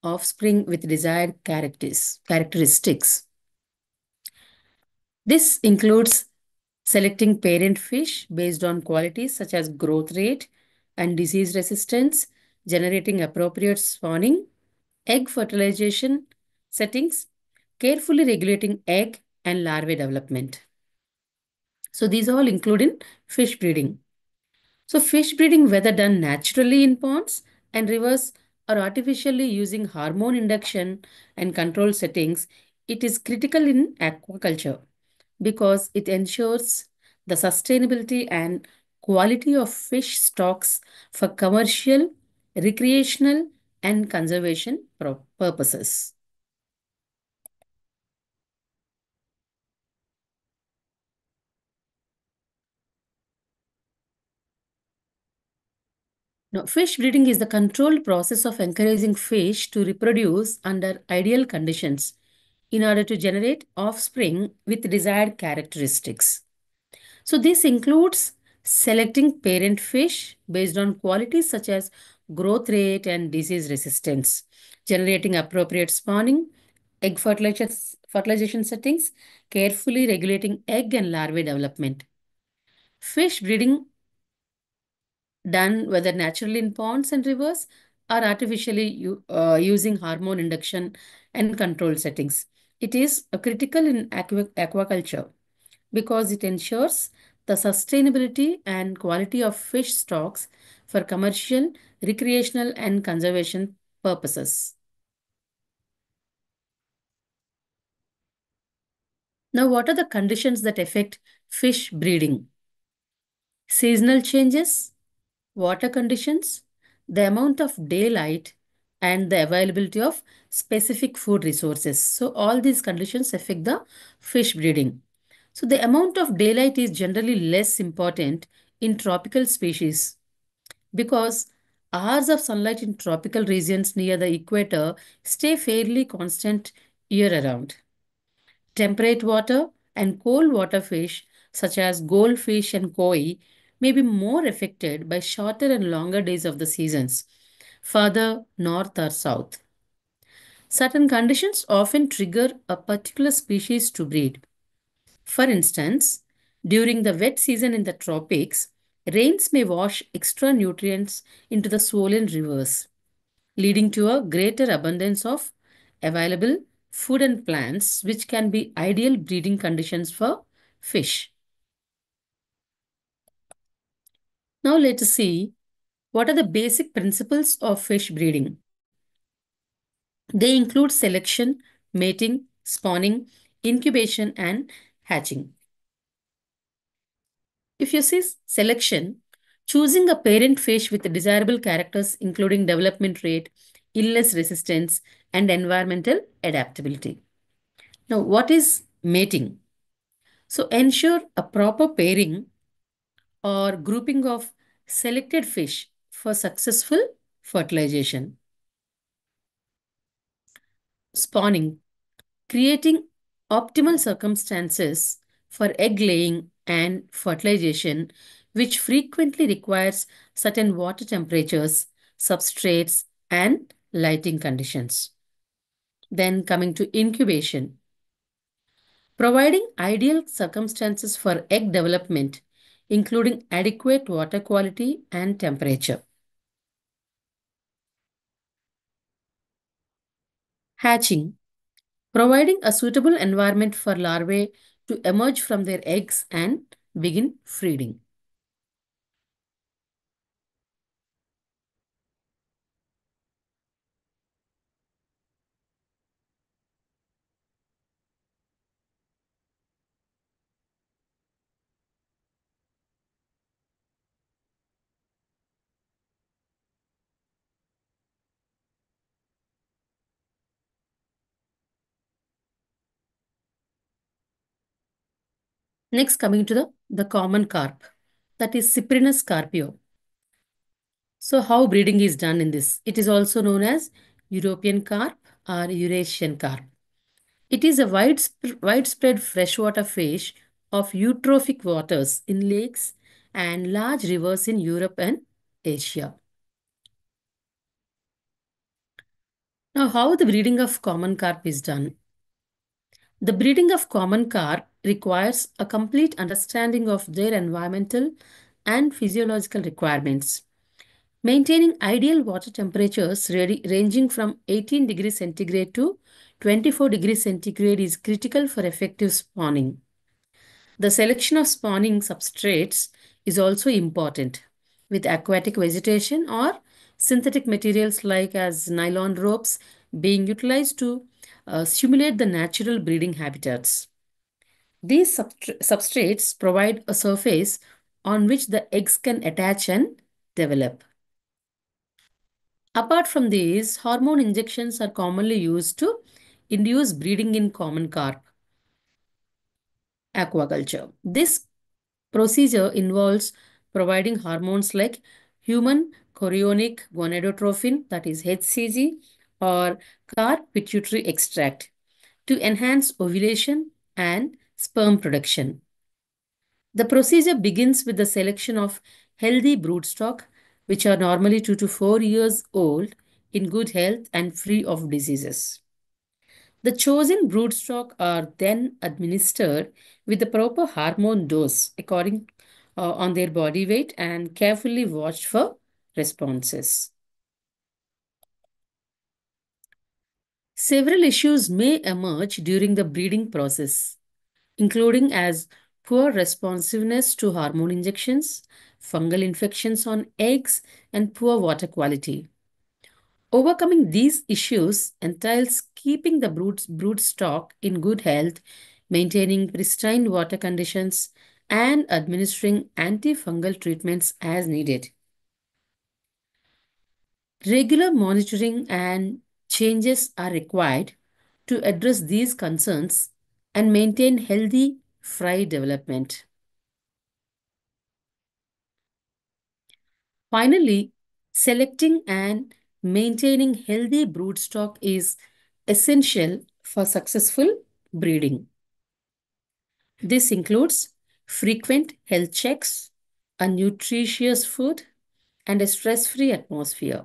offspring with desired characteristics. This includes selecting parent fish based on qualities such as growth rate and disease resistance, generating appropriate spawning, egg fertilization settings, carefully regulating egg and larvae development. So these all include in fish breeding. So fish breeding, whether done naturally in ponds and rivers or artificially using hormone induction and control settings, it is critical in aquaculture because it ensures the sustainability and quality of fish stocks for commercial, recreational, and conservation purposes. Now, fish breeding is the controlled process of encouraging fish to reproduce under ideal conditions in order to generate offspring with desired characteristics. So, this includes selecting parent fish based on qualities such as growth rate and disease resistance, generating appropriate spawning, fertilization settings, carefully regulating egg and larvae development. Fish breeding done whether naturally in ponds and rivers or artificially using hormone induction and control settings. It is critical in aquaculture because it ensures the sustainability and quality of fish stocks for commercial, recreational, and conservation purposes. Now, what are the conditions that affect fish breeding? Seasonal changes, water conditions, the amount of daylight, and the availability of specific food resources. So, all these conditions affect the fish breeding. So, the amount of daylight is generally less important in tropical species because hours of sunlight in tropical regions near the equator stay fairly constant year around. Temperate water and cold water fish, such as goldfish and koi, may be more affected by shorter and longer days of the seasons, further north or south. Certain conditions often trigger a particular species to breed. For instance, during the wet season in the tropics, rains may wash extra nutrients into the swollen rivers, leading to a greater abundance of available food and plants, which can be ideal breeding conditions for fish. Now, let us see what are the basic principles of fish breeding. They include selection, mating, spawning, incubation, and hatching. If you see selection, choosing a parent fish with desirable characters including development rate, illness resistance, and environmental adaptability. Now, what is mating? So, ensure a proper pairing or grouping of selected fish for successful fertilization. Spawning, creating optimal circumstances for egg laying and fertilization, which frequently requires certain water temperatures, substrates, and lighting conditions. Then coming to incubation, providing ideal circumstances for egg development, including adequate water quality and temperature. Hatching, providing a suitable environment for larvae to emerge from their eggs and begin feeding. Next, coming to the common carp, that is Cyprinus carpio. So, how breeding is done in this? It is also known as European carp or Eurasian carp. It is a widespread freshwater fish of eutrophic waters in lakes and large rivers in Europe and Asia. Now, how the breeding of common carp is done? The breeding of common carp requires a complete understanding of their environmental and physiological requirements. Maintaining ideal water temperatures ranging from 18 degrees centigrade to 24 degrees centigrade is critical for effective spawning. The selection of spawning substrates is also important, with aquatic vegetation or synthetic materials like as nylon ropes being utilized to stimulate the natural breeding habitats. These substrates provide a surface on which the eggs can attach and develop. Apart from these, hormone injections are commonly used to induce breeding in common carp aquaculture. This procedure involves providing hormones like human chorionic gonadotrophin, that is HCG, or carp pituitary extract to enhance ovulation and sperm production. The procedure begins with the selection of healthy broodstock, which are normally 2 to 4 years old, in good health and free of diseases. The chosen broodstock are then administered with the proper hormone dose according on their body weight and carefully watched for responses. Several issues may emerge during the breeding process, including as poor responsiveness to hormone injections, fungal infections on eggs, and poor water quality. Overcoming these issues entails keeping the brood stock in good health, maintaining pristine water conditions, and administering antifungal treatments as needed. Regular monitoring and changes are required to address these concerns and maintain healthy fry development. Finally, selecting and maintaining healthy broodstock is essential for successful breeding. This includes frequent health checks, a nutritious food, and a stress-free atmosphere.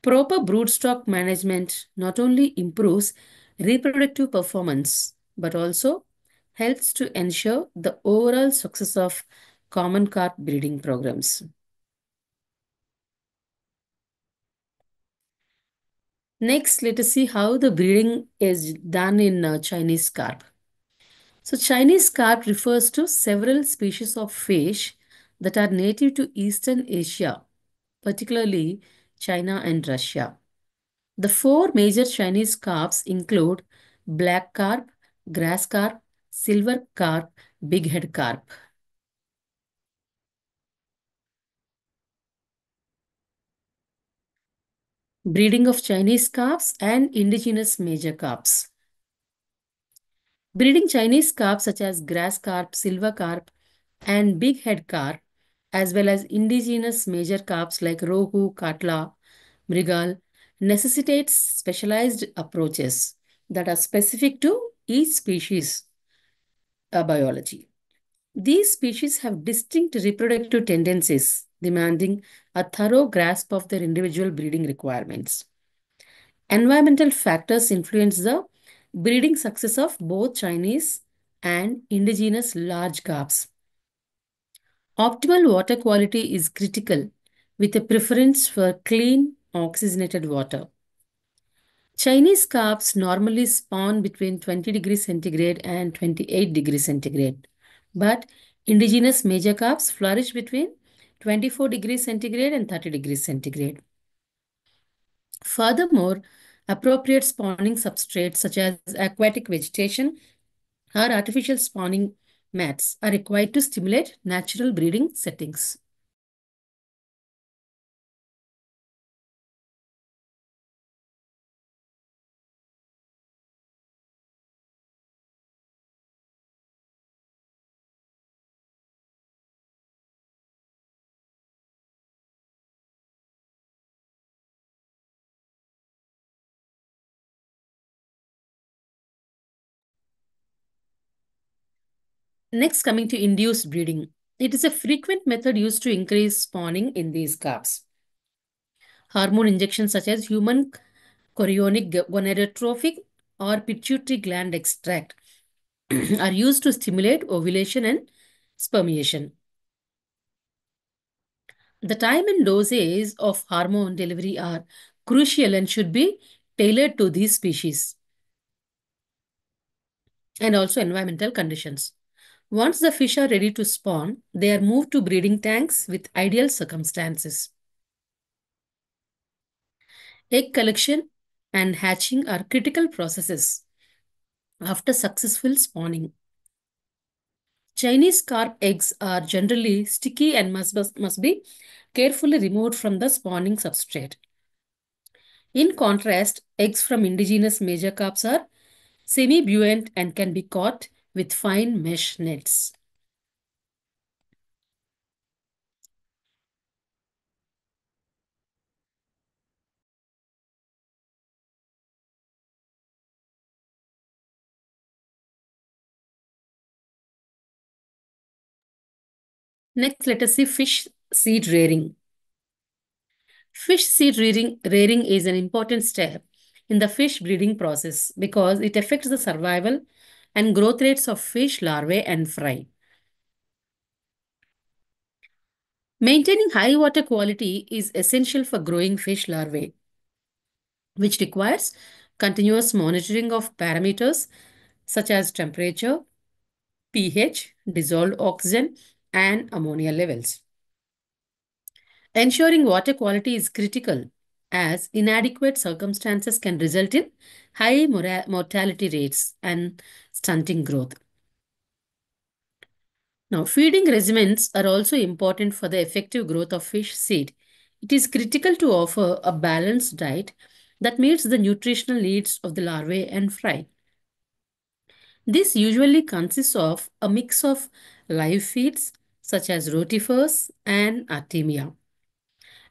Proper broodstock management not only improves reproductive performance but also helps to ensure the overall success of common carp breeding programs. Next, let us see how the breeding is done in Chinese carp. So, Chinese carp refers to several species of fish that are native to Eastern Asia, particularly China and Russia. The four major Chinese carps include black carp, grass carp, silver carp, bighead carp. Breeding of Chinese carps and indigenous major carps. Breeding Chinese carp such as grass carp, silver carp, and bighead carp, as well as indigenous major carps like rohu, katla, mrigal, necessitates specialized approaches that are specific to each species biology. These species have distinct reproductive tendencies, demanding a thorough grasp of their individual breeding requirements. Environmental factors influence the breeding success of both Chinese and indigenous large carps. Optimal water quality is critical, with a preference for clean, oxygenated water. Chinese carps normally spawn between 20 degrees centigrade and 28 degrees centigrade, but indigenous major carps flourish between 24 degrees centigrade and 30 degrees centigrade. Furthermore, appropriate spawning substrates such as aquatic vegetation or artificial spawning mats are required to stimulate natural breeding settings. Next, coming to induced breeding. It is a frequent method used to increase spawning in these carps. Hormone injections such as human chorionic gonadotrophic or pituitary gland extract are used to stimulate ovulation and spermiation. The time and dosage of hormone delivery are crucial and should be tailored to these species and also environmental conditions. Once the fish are ready to spawn, they are moved to breeding tanks with ideal circumstances. Egg collection and hatching are critical processes after successful spawning. Chinese carp eggs are generally sticky and must be carefully removed from the spawning substrate. In contrast, eggs from indigenous major carps are semi-buoyant and can be caught with fine mesh nets. Next, let us see fish seed rearing. Fish seed rearing is an important step in the fish breeding process because it affects the survival and growth rates of fish larvae and fry. Maintaining high water quality is essential for growing fish larvae, which requires continuous monitoring of parameters such as temperature, pH, dissolved oxygen, and ammonia levels. Ensuring water quality is critical as inadequate circumstances can result in high mortality rates and stunting growth. Now, feeding regimens are also important for the effective growth of fish seed. It is critical to offer a balanced diet that meets the nutritional needs of the larvae and fry. This usually consists of a mix of live feeds such as rotifers and artemia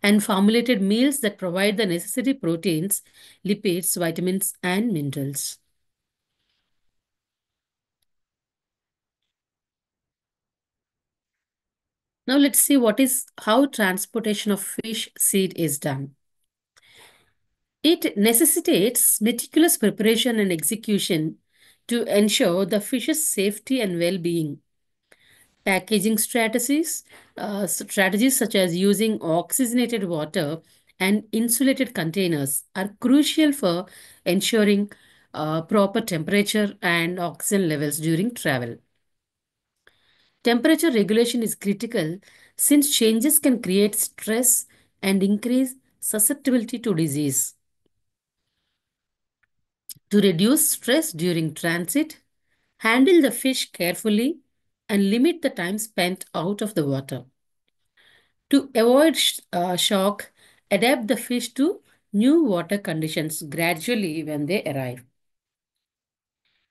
and formulated meals that provide the necessary proteins, lipids, vitamins, and minerals. Now let's see how transportation of fish seed is done. It necessitates meticulous preparation and execution to ensure the fish's safety and well-being. Packaging strategies such as using oxygenated water and insulated containers are crucial for ensuring proper temperature and oxygen levels during travel. Temperature regulation is critical since changes can create stress and increase susceptibility to disease. To reduce stress during transit, handle the fish carefully and limit the time spent out of the water. To avoid shock, adapt the fish to new water conditions gradually when they arrive.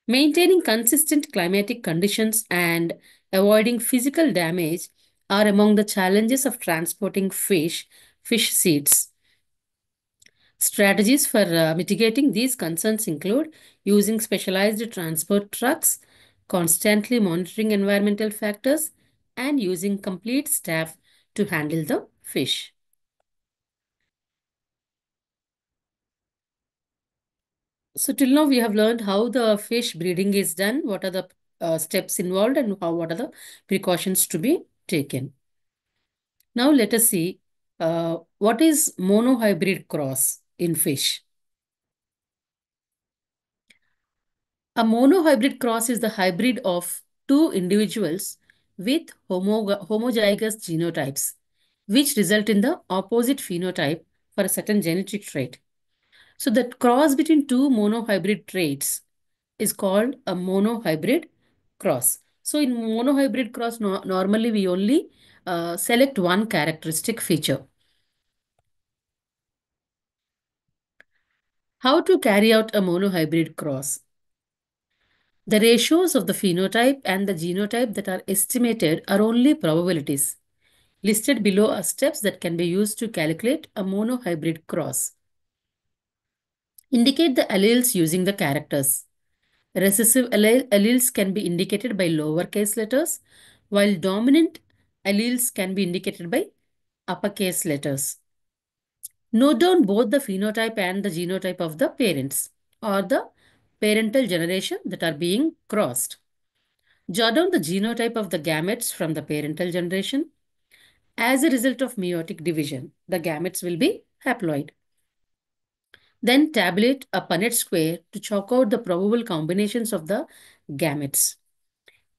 Maintaining consistent climatic conditions and avoiding physical damage are among the challenges of transporting fish seeds. Strategies for mitigating these concerns include using specialized transport trucks, constantly monitoring environmental factors, and using complete staff to handle the fish. So till now we have learned how the fish breeding is done, what are the steps involved and what are the precautions to be taken. Now let us see what is monohybrid cross in fish. A monohybrid cross is the hybrid of two individuals with homozygous genotypes, which result in the opposite phenotype for a certain genetic trait. So the cross between two monohybrid traits is called a monohybrid cross. So in monohybrid cross, normally we only select one characteristic feature. How to carry out a monohybrid cross? The ratios of the phenotype and the genotype that are estimated are only probabilities. Listed below are steps that can be used to calculate a monohybrid cross. Indicate the alleles using the characters. Recessive alleles can be indicated by lowercase letters, while dominant alleles can be indicated by uppercase letters. Note down both the phenotype and the genotype of the parents or the parental generation that are being crossed. Jot down the genotype of the gametes from the parental generation. As a result of meiotic division, the gametes will be haploid. Then tabulate a Punnett square to chalk out the probable combinations of the gametes.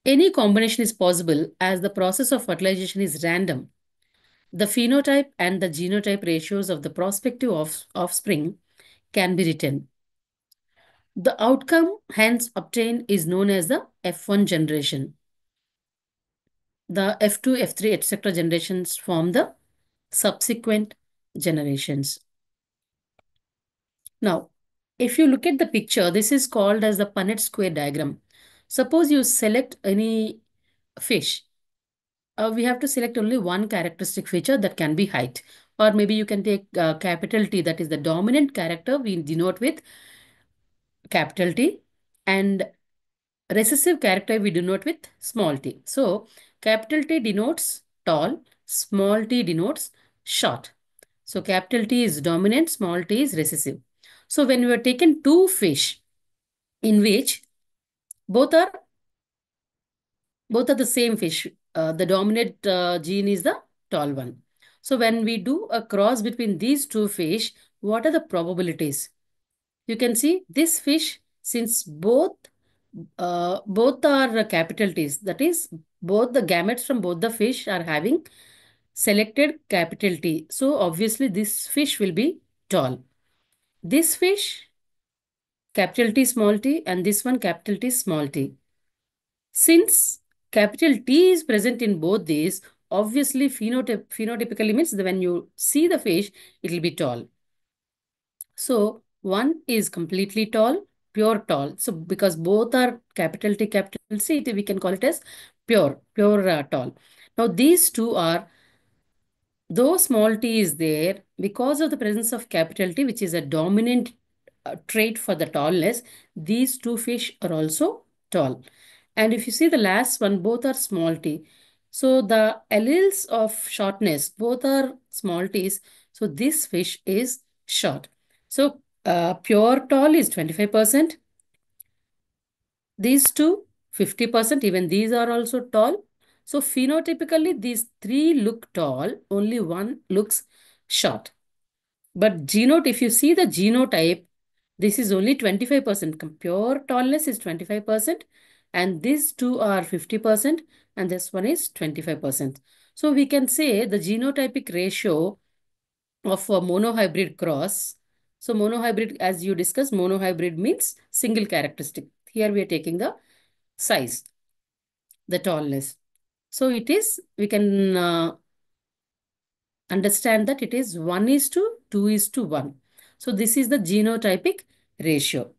Any combination is possible as the process of fertilization is random. The phenotype and the genotype ratios of the prospective offspring can be written. The outcome hence obtained is known as the F1 generation. The F2, F3, etc. generations form the subsequent generations. Now, if you look at the picture, this is called as the Punnett square diagram. Suppose you select any fish. We have to select only one characteristic feature that can be height. Or maybe you can take capital T, that is the dominant character we denote with capital T, and recessive character we denote with small t. So capital T denotes tall, small t denotes short. So capital T is dominant, small t is recessive. So when we are taken two fish in which both are both are the same fish, the dominant gene is the tall one. So when we do a cross between these two fish, what are the probabilities? You can see this fish, since both are capital T's, that is, both the gametes from both the fish are having selected capital T. So obviously this fish will be tall. This fish, capital T small t, and this one capital T small t. Since capital T is present in both these, obviously phenotypically means that when you see the fish, it will be tall. So one is completely tall, pure tall. So because both are capital T, capital C, we can call it as pure tall. Now these two are, though small t is there, because of the presence of capital T, which is a dominant trait for the tallness, these two fish are also tall. And if you see the last one, both are small t. So the alleles of shortness, both are small t's. So this fish is short. So pure tall is 25%. These two, 50%. Even these are also tall. So phenotypically, these three look tall. Only one looks short. But genotype, if you see the genotype, this is only 25%. Pure tallness is 25%. And these two are 50%. And this one is 25%. So we can say the genotypic ratio of a monohybrid cross. So monohybrid, as you discussed, monohybrid means single characteristic. Here we are taking the size, the tallness. So it is, we can understand that it is 1 is to 2 is to 1. So this is the genotypic ratio.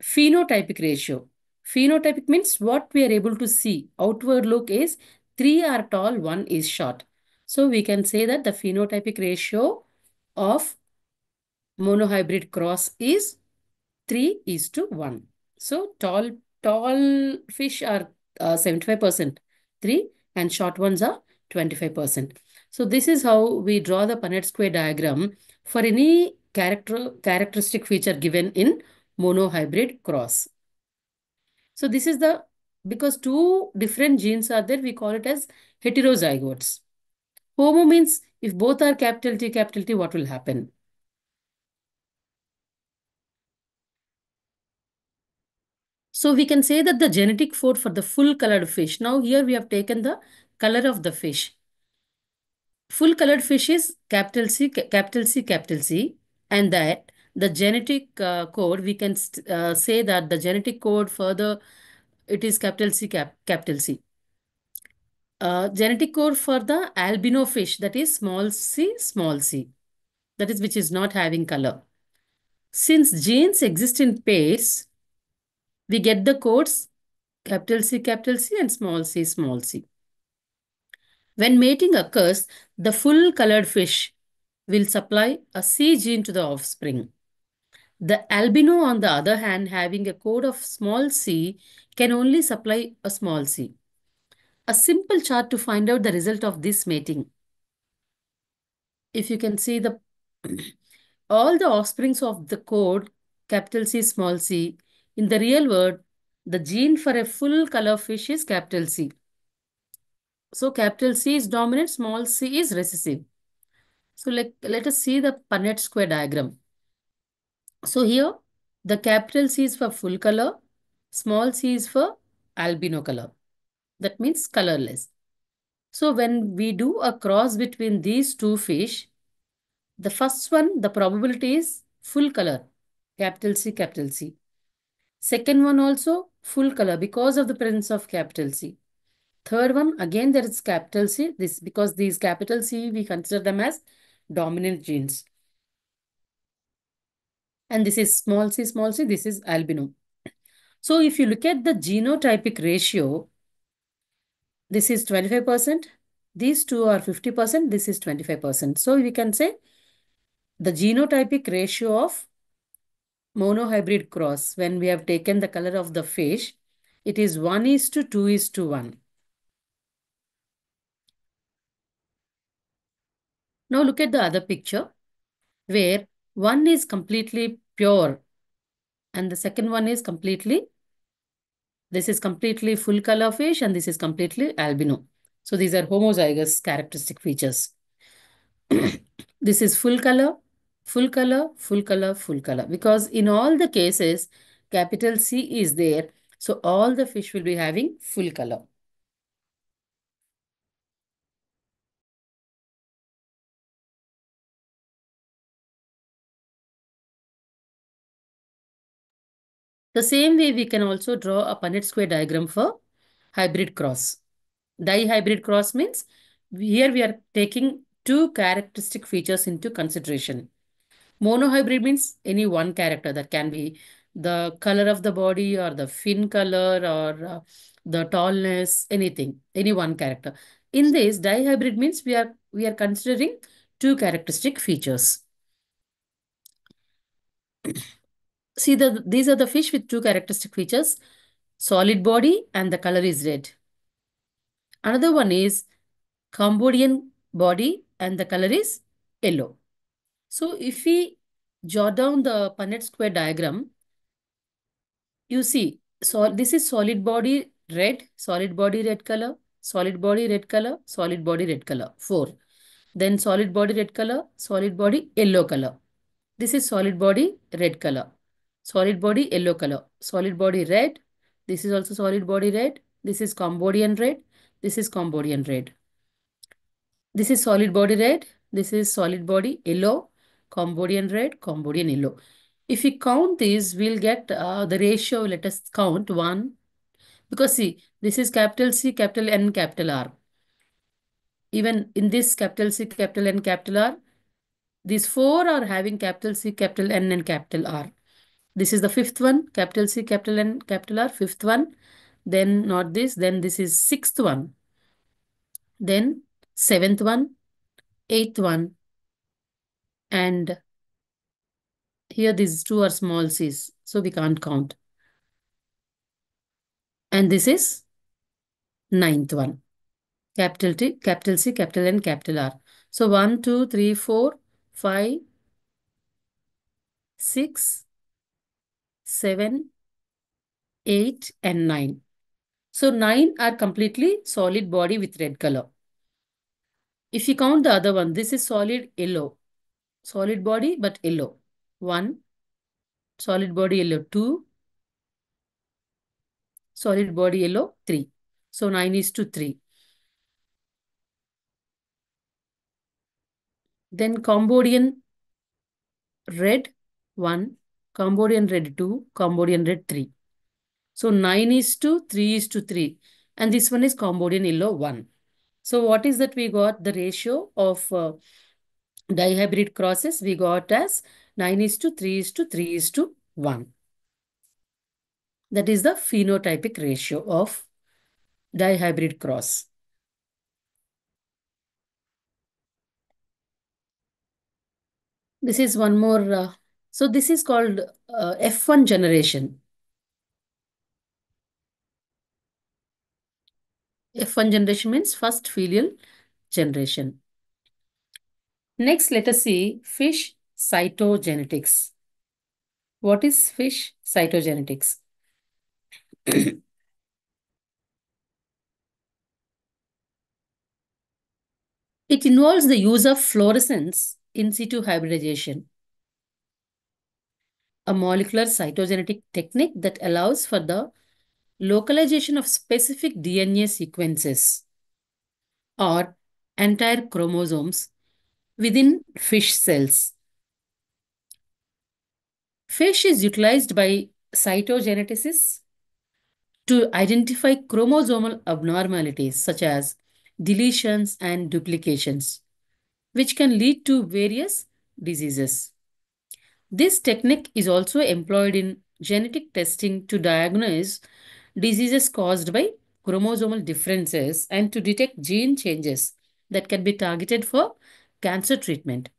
Phenotypic ratio. Phenotypic means what we are able to see. Outward look is 3 are tall, 1 is short. So we can say that the phenotypic ratio of monohybrid cross is 3 is to 1. So tall fish are 75%, 3, and short ones are 25%. So this is how we draw the Punnett square diagram for any characteristic feature given in monohybrid cross. So this is the, because two different genes are there, we call it as heterozygotes. Homo means if both are capital T, what will happen? So we can say that the genetic code for the full colored fish. Now here we have taken the color of the fish. Full colored fish is capital C, capital C, capital C. And that the genetic code, we can say that the genetic code further, it is capital C, capital C. Genetic code for the albino fish, that is small c, that is which is not having color. Since genes exist in pairs, we get the codes capital C, and small c. When mating occurs, the full colored fish will supply a C gene to the offspring. The albino, on the other hand, having a code of small c, can only supply a small c. A simple chart to find out the result of this mating. If you can see the All the offsprings of the code, capital C, small c, in the real world, the gene for a full color fish is capital C. So capital C is dominant, small c is recessive. So let us see the Punnett square diagram. So here, the capital C is for full color, small c is for albino color. That means colorless. So when we do a cross between these two fish, the first one, the probability is full color, capital C, capital C. Second one also full color because of the presence of capital C. Third one, again there is capital C, this because these capital C, we consider them as dominant genes. And this is small c, this is albino. So if you look at the genotypic ratio, this is 25%, these two are 50%, this is 25%. So we can say the genotypic ratio of monohybrid cross, when we have taken the color of the fish, it is 1:2:1. Now look at the other picture where one is completely pure and the second one is completely, this is completely full color fish and this is completely albino. So these are homozygous characteristic features. This is full color, full color, full color, full color. Because in all the cases, capital C is there. So all the fish will be having full color. The same way we can also draw a Punnett square diagram for hybrid cross. Dihybrid cross means here we are taking two characteristic features into consideration. Monohybrid means any one character, that can be the color of the body or the fin color or the tallness, anything, any one character. In this, dihybrid means we are considering two characteristic features. See, these are the fish with two characteristic features, solid body and the color is red. Another one is Cambodian body and the color is yellow. So if we jot down the Punnett square diagram, you see, so this is solid body red color, solid body red color, solid body red color, 4. Then solid body red color, solid body yellow color. This is solid body red color, solid body yellow color, solid body red. This is also solid body red. This is Cambodian red. This is Cambodian red. This is solid body red. This is solid body yellow, Cambodian red, Cambodian yellow. If we count these, we'll get the ratio. Let us count 1. Because see, this is capital C, capital N, capital R. Even in this capital C, capital N, capital R, these 4 are having capital C, capital N, and capital R. This is the fifth one, capital C, capital N, capital R, fifth one. Then not this, then this is sixth one. Then seventh one, eighth one, and here these two are small c's, so we can't count. And this is ninth one. Capital T, capital C, capital N, capital R. So 1, 2, 3, 4, 5, 6, 7, 8, and 9. So 9 are completely solid body with red color. If you count the other one, this is solid yellow. Solid body but yellow. 1, solid body yellow 2, solid body yellow 3. So 9:3. Then Cambodian red 1, Cambodian red 2, Cambodian red 3. So 9:3:3. And this one is Cambodian yellow 1. So what is that we got? The ratio of dihybrid crosses we got as 9:3:3:1. That is the phenotypic ratio of dihybrid cross. This is one more. So this is called F1 generation. F1 generation means first filial generation. Next, let us see fish Cytogenetics. What is fish cytogenetics? It involves the use of fluorescence in situ hybridization, a molecular cytogenetic technique that allows for the localization of specific DNA sequences or entire chromosomes within fish cells. Fish is utilized by cytogeneticists to identify chromosomal abnormalities such as deletions and duplications, which can lead to various diseases. This technique is also employed in genetic testing to diagnose diseases caused by chromosomal differences and to detect gene changes that can be targeted for cancer treatment.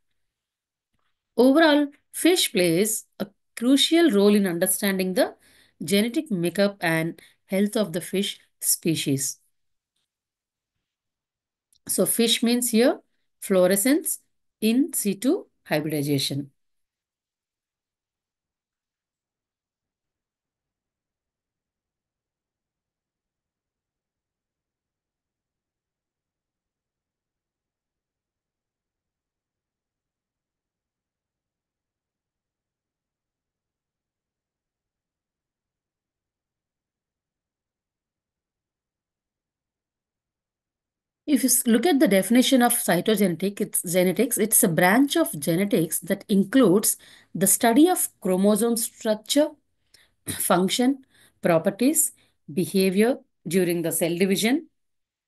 Overall, fish plays a crucial role in understanding the genetic makeup and health of the fish species. So, fish means here fluorescence in situ hybridization. If you look at the definition of genetics, it's a branch of genetics that includes the study of chromosome structure, function, properties, behavior during the cell division,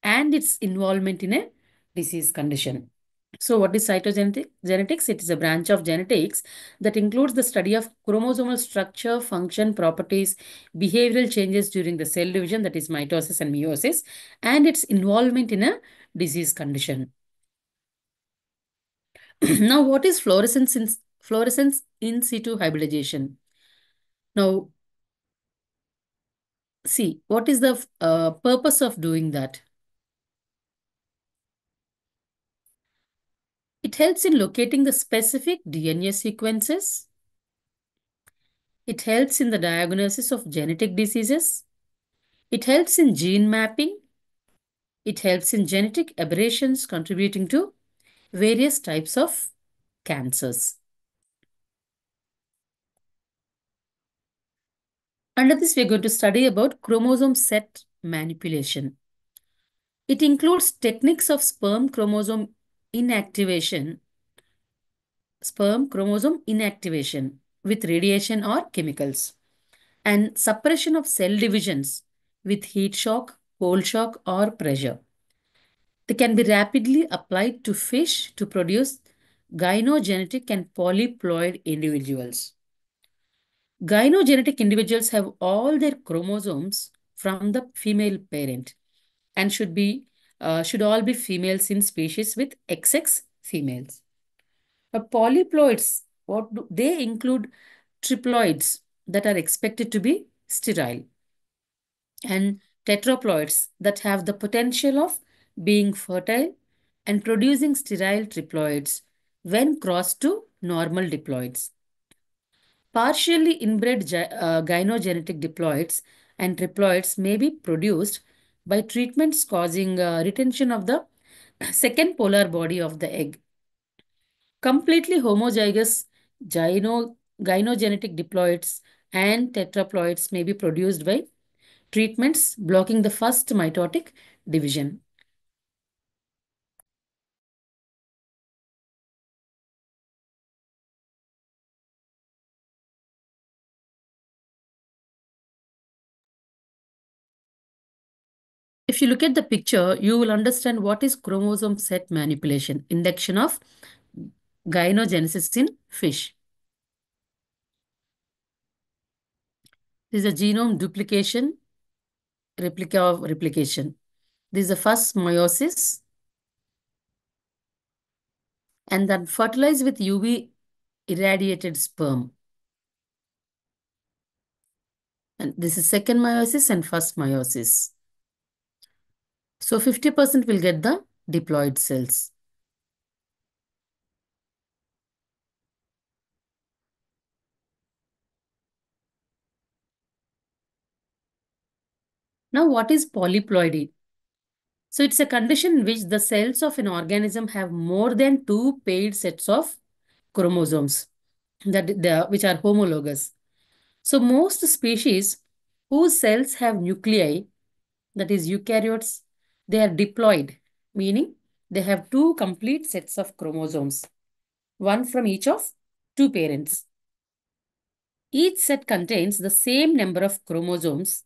and its involvement in a disease condition. So, what is cytogenetics? It is a branch of genetics that includes the study of chromosomal structure, function, properties, behavioral changes during the cell division, that is mitosis and meiosis, and its involvement in a disease condition. Now, what is fluorescence in situ hybridization? Now, see, what is the purpose of doing that? It helps in locating the specific DNA sequences. It helps in the diagnosis of genetic diseases. It helps in gene mapping. It helps in genetic aberrations contributing to various types of cancers. Under this, we are going to study about chromosome set manipulation. It includes techniques of inactivation, sperm chromosome inactivation with radiation or chemicals, and suppression of cell divisions with heat shock, cold shock, or pressure. They can be rapidly applied to fish to produce gynogenetic and polyploid individuals. Gynogenetic individuals have all their chromosomes from the female parent and should all be females in species with XX females. Polyploids, they include triploids that are expected to be sterile, and tetraploids that have the potential of being fertile and producing sterile triploids when crossed to normal diploids. Partially inbred gynogenetic diploids and triploids may be produced by treatments causing retention of the second polar body of the egg. Completely homozygous gynogenetic diploids and tetraploids may be produced by treatments blocking the first mitotic division. If you look at the picture, you will understand what is chromosome set manipulation, induction of gynogenesis in fish. This is a genome duplication, replica of replication. This is the first meiosis, and then fertilized with UV irradiated sperm. And this is second meiosis and first meiosis. So 50% will get the diploid cells. Now, what is polyploidy? So, it's a condition in which the cells of an organism have more than two paired sets of chromosomes which are homologous. So, most species whose cells have nuclei, that is eukaryotes, they are diploid, meaning they have two complete sets of chromosomes, one from each of two parents. Each set contains the same number of chromosomes,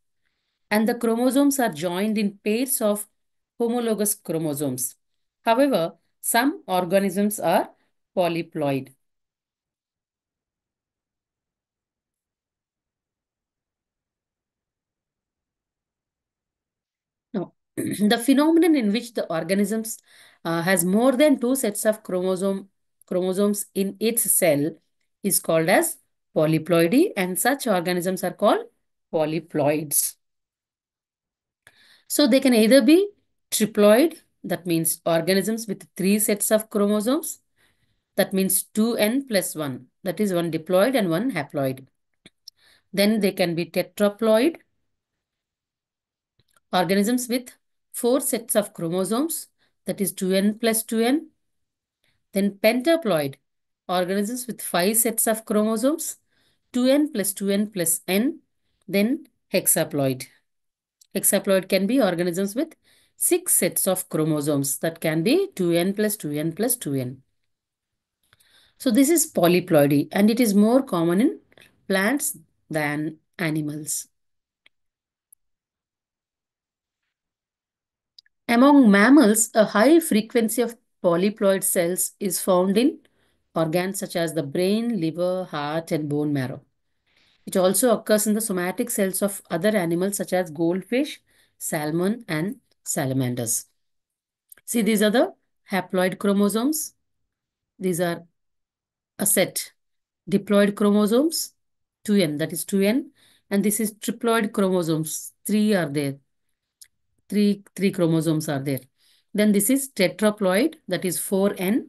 and the chromosomes are joined in pairs of homologous chromosomes. However, some organisms are polyploid. Now, the phenomenon in which the organisms has more than two sets of chromosomes in its cell is called as polyploidy, and such organisms are called polyploids. So they can either be triploid, that means organisms with three sets of chromosomes, that means 2n plus 1, that is one diploid and one haploid. Then they can be tetraploid, organisms with four sets of chromosomes, that is 2n plus 2n. Then pentaploid, organisms with five sets of chromosomes, 2n plus 2n plus n. Then hexaploid. Hexaploid can be organisms with six sets of chromosomes, that can be 2n plus 2n plus 2n. So this is polyploidy, and it is more common in plants than animals. Among mammals, a high frequency of polyploid cells is found in organs such as the brain, liver, heart, and bone marrow. It also occurs in the somatic cells of other animals such as goldfish, salmon, and salamanders. See, these are the haploid chromosomes. These are a set. Diploid chromosomes, 2n, that is 2n. And this is triploid chromosomes, three are there. Three chromosomes are there. Then this is tetraploid, that is 4n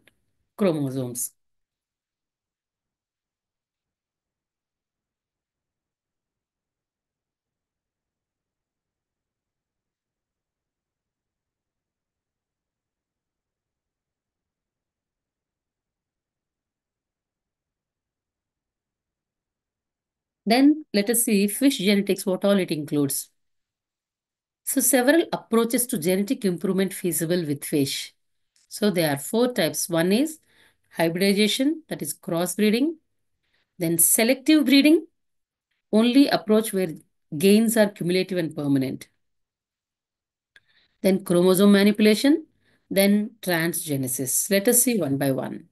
chromosomes. Then let us see fish genetics, what all it includes. So several approaches to genetic improvement feasible with fish. So there are four types. One is hybridization, that is crossbreeding. Then selective breeding, only approach where gains are cumulative and permanent. Then chromosome manipulation, then transgenesis. Let us see one by one.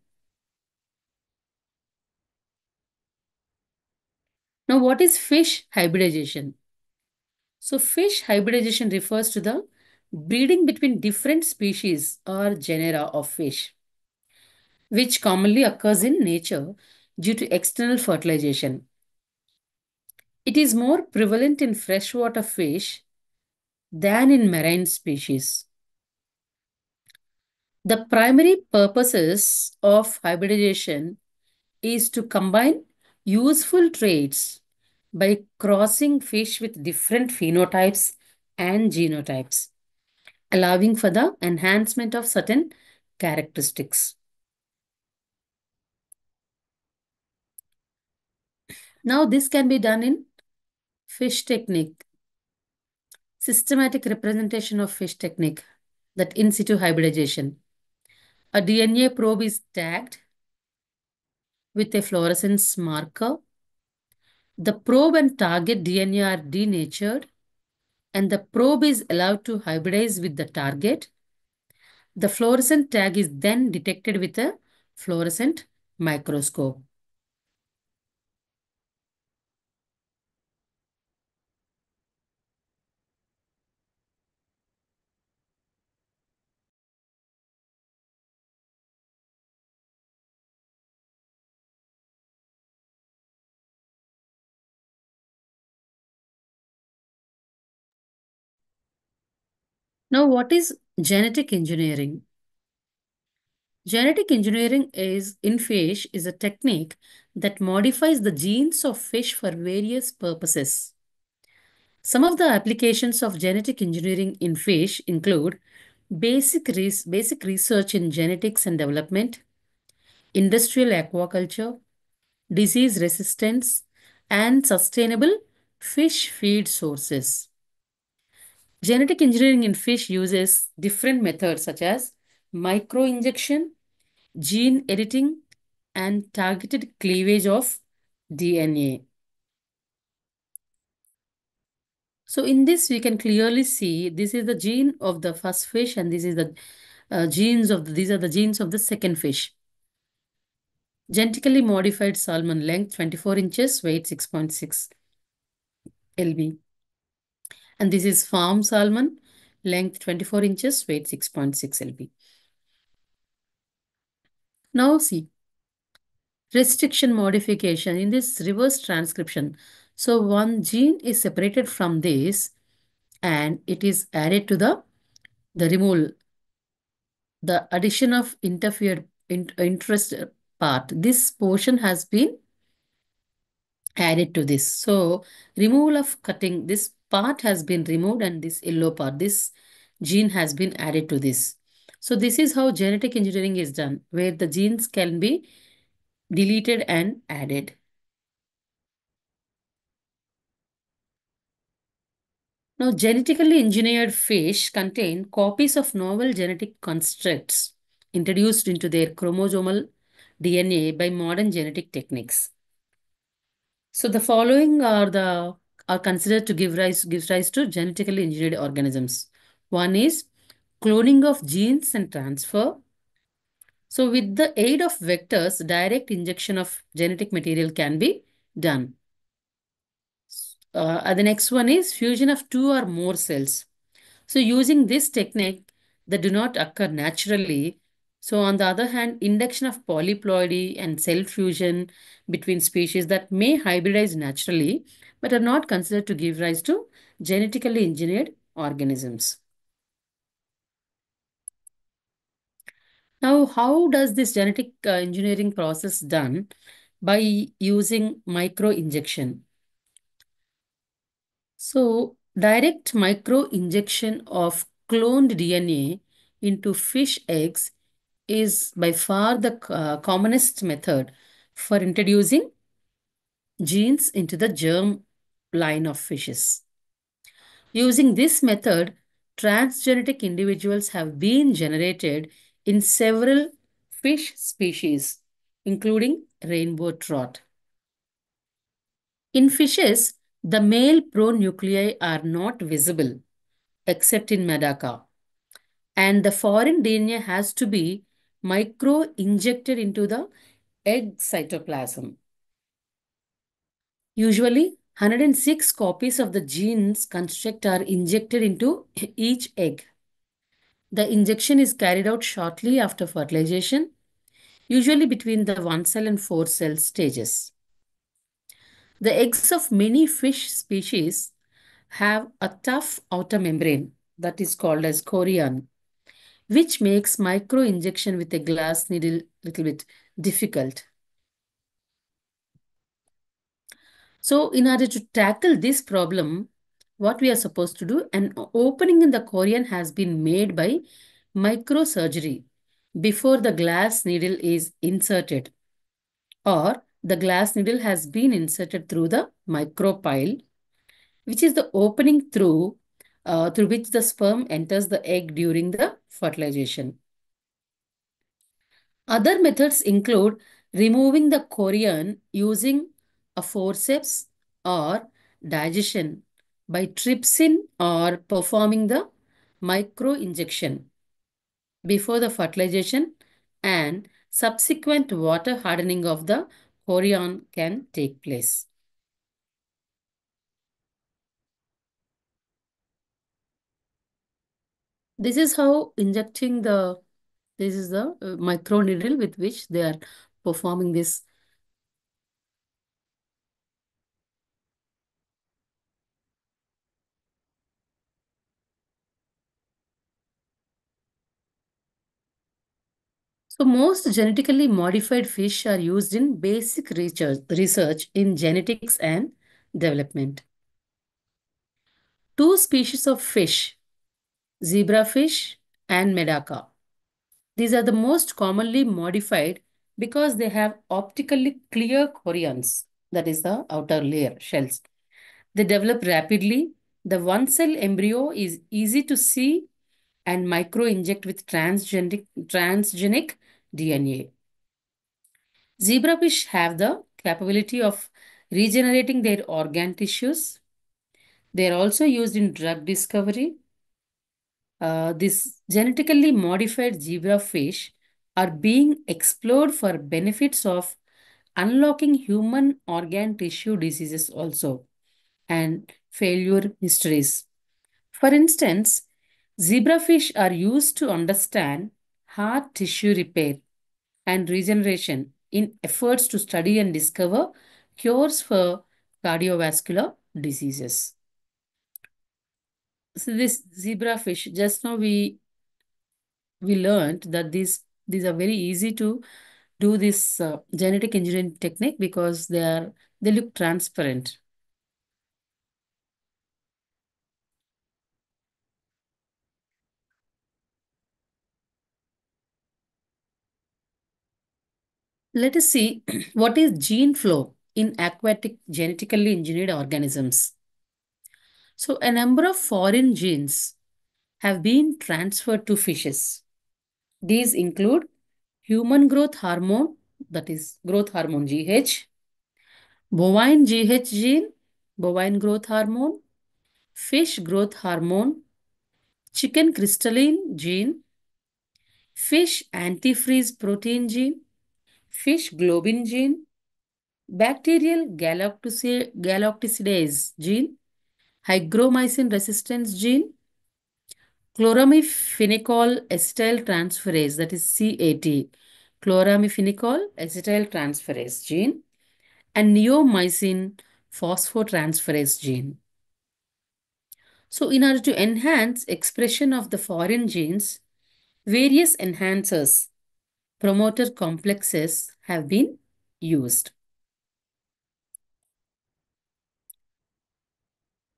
Now, what is fish hybridization? So, fish hybridization refers to the breeding between different species or genera of fish, which commonly occurs in nature due to external fertilization. It is more prevalent in freshwater fish than in marine species. The primary purposes of hybridization is to combine useful traits by crossing fish with different phenotypes and genotypes, allowing for the enhancement of certain characteristics. Now, this can be done in fish technique, systematic representation of fish technique, that in situ hybridization. A DNA probe is tagged with a fluorescence marker. The probe and target DNA are denatured, and the probe is allowed to hybridize with the target. The fluorescent tag is then detected with a fluorescent microscope. Now, what is genetic engineering? Genetic engineering in fish is a technique that modifies the genes of fish for various purposes. Some of the applications of genetic engineering in fish include basic research in genetics and development, industrial aquaculture, disease resistance, and sustainable fish feed sources. Genetic engineering in fish uses different methods such as microinjection, gene editing, and targeted cleavage of DNA. So in this, we can clearly see this is the gene of the first fish, and this is the these are the genes of the second fish. Genetically modified salmon, length 24 inches, weight 6.6 lb. And this is farm salmon, length 24 inches, weight 6.6 lb. Now see, restriction modification in this reverse transcription. So one gene is separated from this and it is added to the removal, the addition of interest part. This portion has been added to this. So removal of cutting, this part has been removed and this yellow part, this gene has been added to this. So this is how genetic engineering is done, where the genes can be deleted and added. Now, genetically engineered fish contain copies of novel genetic constructs introduced into their chromosomal DNA by modern genetic techniques. So the following are considered to gives rise to genetically engineered organisms. One is cloning of genes and transfer. So with the aid of vectors, direct injection of genetic material can be done. The next one is fusion of two or more cells. So using this technique that do not occur naturally. So on the other hand, induction of polyploidy and cell fusion between species that may hybridize naturally but are not considered to give rise to genetically engineered organisms. Now, how does this genetic engineering process done? By using micro injection. So, direct micro injection of cloned DNA into fish eggs is by far the commonest method for introducing genes into the germ line of fishes. Using this method, transgenic individuals have been generated in several fish species, including rainbow trout. In fishes, the male pronuclei are not visible except in Medaka, and the foreign DNA has to be micro-injected into the egg cytoplasm. Usually, 106 copies of the genes construct are injected into each egg. The injection is carried out shortly after fertilization, usually between the 1 cell and 4 cell stages. The eggs of many fish species have a tough outer membrane that is called as chorion, which makes micro injection with a glass needle little bit difficult. So in order to tackle this problem, what we are supposed to do, an opening in the chorion has been made by microsurgery before the glass needle is inserted, or the glass needle has been inserted through the micropyle, which is the opening through which the sperm enters the egg during the fertilization. Other methods include removing the chorion using a forceps or digestion by trypsin or performing the micro injection before the fertilization, and subsequent water hardening of the chorion can take place. This is how injecting this is the micro needle with which they are performing this. So most genetically modified fish are used in basic research in genetics and development. two species of fish, zebrafish and medaka. These are the most commonly modified because they have optically clear chorions, that is the outer layer shells. They develop rapidly. The one cell embryo is easy to see and micro-inject with transgenic DNA. Zebrafish have the capability of regenerating their organ tissues. They are also used in drug discovery. These genetically modified zebrafish are being explored for benefits of unlocking human organ tissue diseases also and failure histories. For instance, zebrafish are used to understand heart tissue repair and regeneration in efforts to study and discover cures for cardiovascular diseases. So this zebrafish, just now we learned that these are very easy to do this genetic engineering technique because they look transparent. Let us see what is gene flow in aquatic genetically engineered organisms. So a number of foreign genes have been transferred to fishes. These include human growth hormone, that is growth hormone GH, bovine GH gene, bovine growth hormone, fish growth hormone, chicken crystalline gene, fish antifreeze protein gene, fish globin gene, bacterial galactosidase gene, hygromycin resistance gene, chloramiphenicol acetyl transferase, that is CAT, chloramiphenicol acetyl transferase gene, and neomycin phosphotransferase gene. So, in order to enhance expression of the foreign genes, various enhancers, promoter complexes have been used.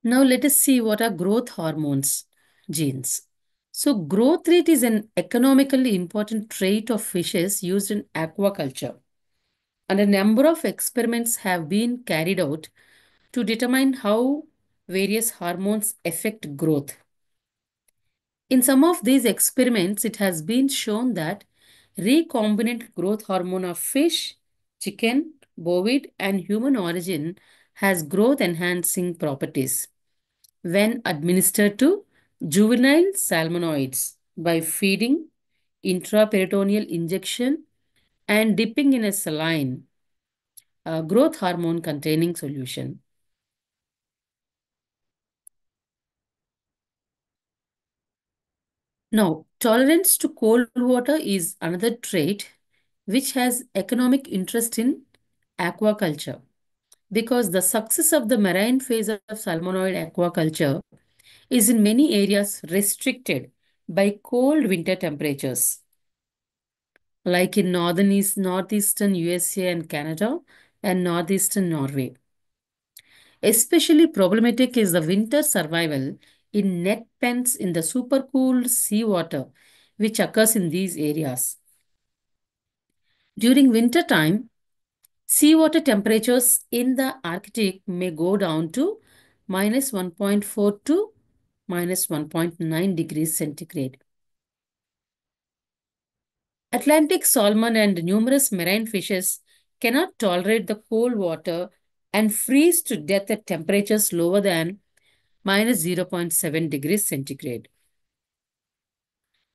Now, let us see what are growth hormones genes. So, growth rate is an economically important trait of fishes used in aquaculture, and a number of experiments have been carried out to determine how various hormones affect growth. In some of these experiments, it has been shown that recombinant growth hormone of fish, chicken, bovid, and human origin has growth enhancing properties when administered to juvenile salmonoids by feeding, intraperitoneal injection, and dipping in a saline growth hormone containing solution. Now, tolerance to cold water is another trait which has economic interest in aquaculture because the success of the marine phase of salmonoid aquaculture is in many areas restricted by cold winter temperatures, like in northeastern USA and Canada and northeastern Norway. Especially problematic is the winter survival in net pens in the supercooled seawater, which occurs in these areas. During winter time, seawater temperatures in the Arctic may go down to minus 1.4 to minus 1.9 degrees centigrade. Atlantic salmon and numerous marine fishes cannot tolerate the cold water and freeze to death at temperatures lower than minus 0.7 degrees centigrade.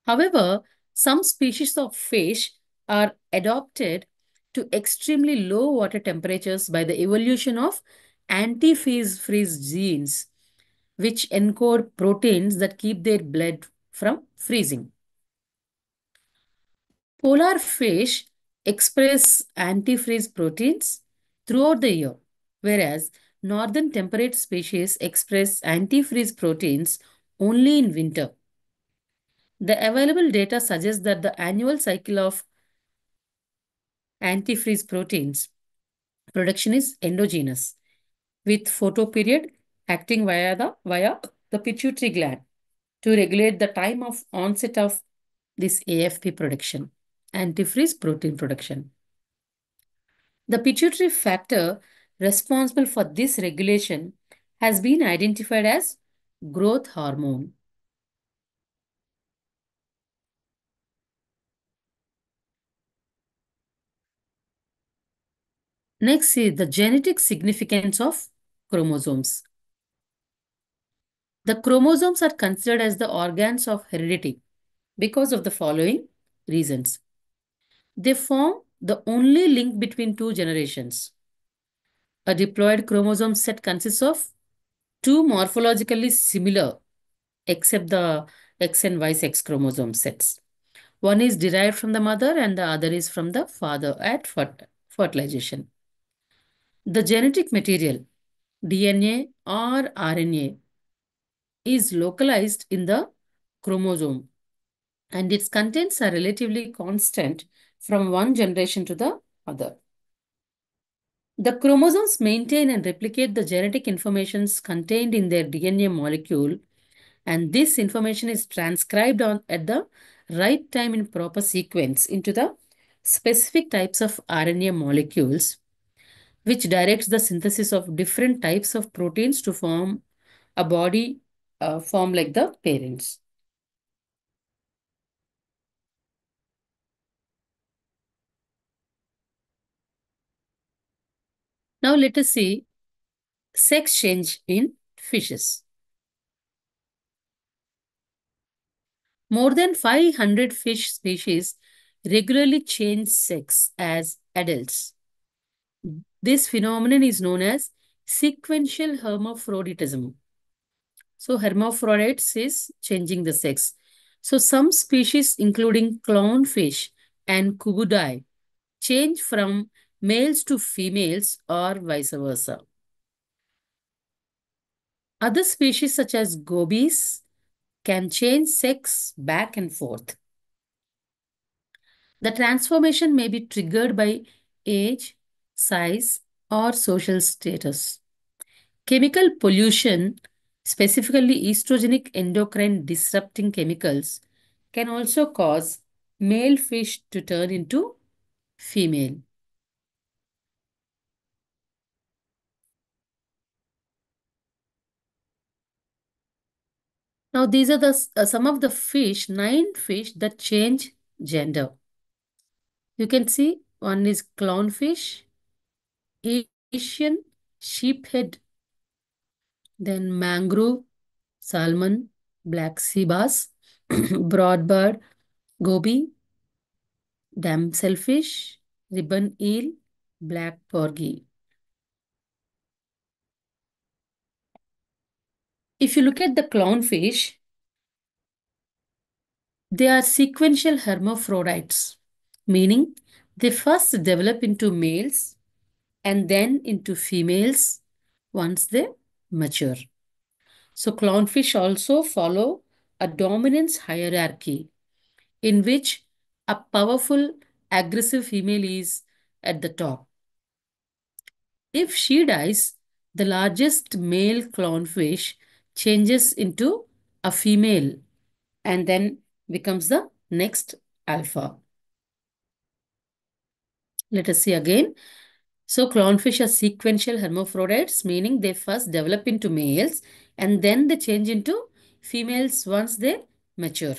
However, some species of fish are adapted to extremely low water temperatures by the evolution of anti-freeze genes, which encode proteins that keep their blood from freezing. Polar fish express antifreeze proteins throughout the year, whereas northern temperate species express antifreeze proteins only in winter. The available data suggests that the annual cycle of antifreeze proteins production is endogenous, with photoperiod acting via the pituitary gland to regulate the time of onset of this AFP production, antifreeze protein production. The pituitary factor responsible for this regulation has been identified as growth hormone. Next is the genetic significance of chromosomes. The chromosomes are considered as the organs of heredity because of the following reasons. They form the only link between two generations. A diploid chromosome set consists of two morphologically similar, except the X and Y sex chromosome sets. One is derived from the mother and the other is from the father at fertilization. The genetic material, DNA or RNA, is localized in the chromosome and its contents are relatively constant from one generation to the other. The chromosomes maintain and replicate the genetic informations contained in their DNA molecule, and this information is transcribed at the right time in proper sequence into the specific types of RNA molecules, which directs the synthesis of different types of proteins to form a body form like the parents. Now let us see sex change in fishes. More than 500 fish species regularly change sex as adults. This phenomenon is known as sequential hermaphroditism. So hermaphrodites is changing the sex. So some species including clownfish and kubudai change from males to females or vice versa. Other species such as gobies can change sex back and forth. The transformation may be triggered by age, size, or social status. Chemical pollution, specifically estrogenic endocrine disrupting chemicals, can also cause male fish to turn into female. Now, these are some of the fish, 9 fish that change gender. You can see one is clownfish, Asian sheephead, then mangrove, salmon, black sea bass, broadbird, goby, damselfish, ribbon eel, black porgy. If you look at the clownfish, they are sequential hermaphrodites, meaning they first develop into males and then into females once they mature. So clownfish also follow a dominance hierarchy in which a powerful, aggressive female is at the top. If she dies, the largest male clownfish changes into a female and then becomes the next alpha. Let us see again. So clownfish are sequential hermaphrodites, meaning they first develop into males and then they change into females once they mature.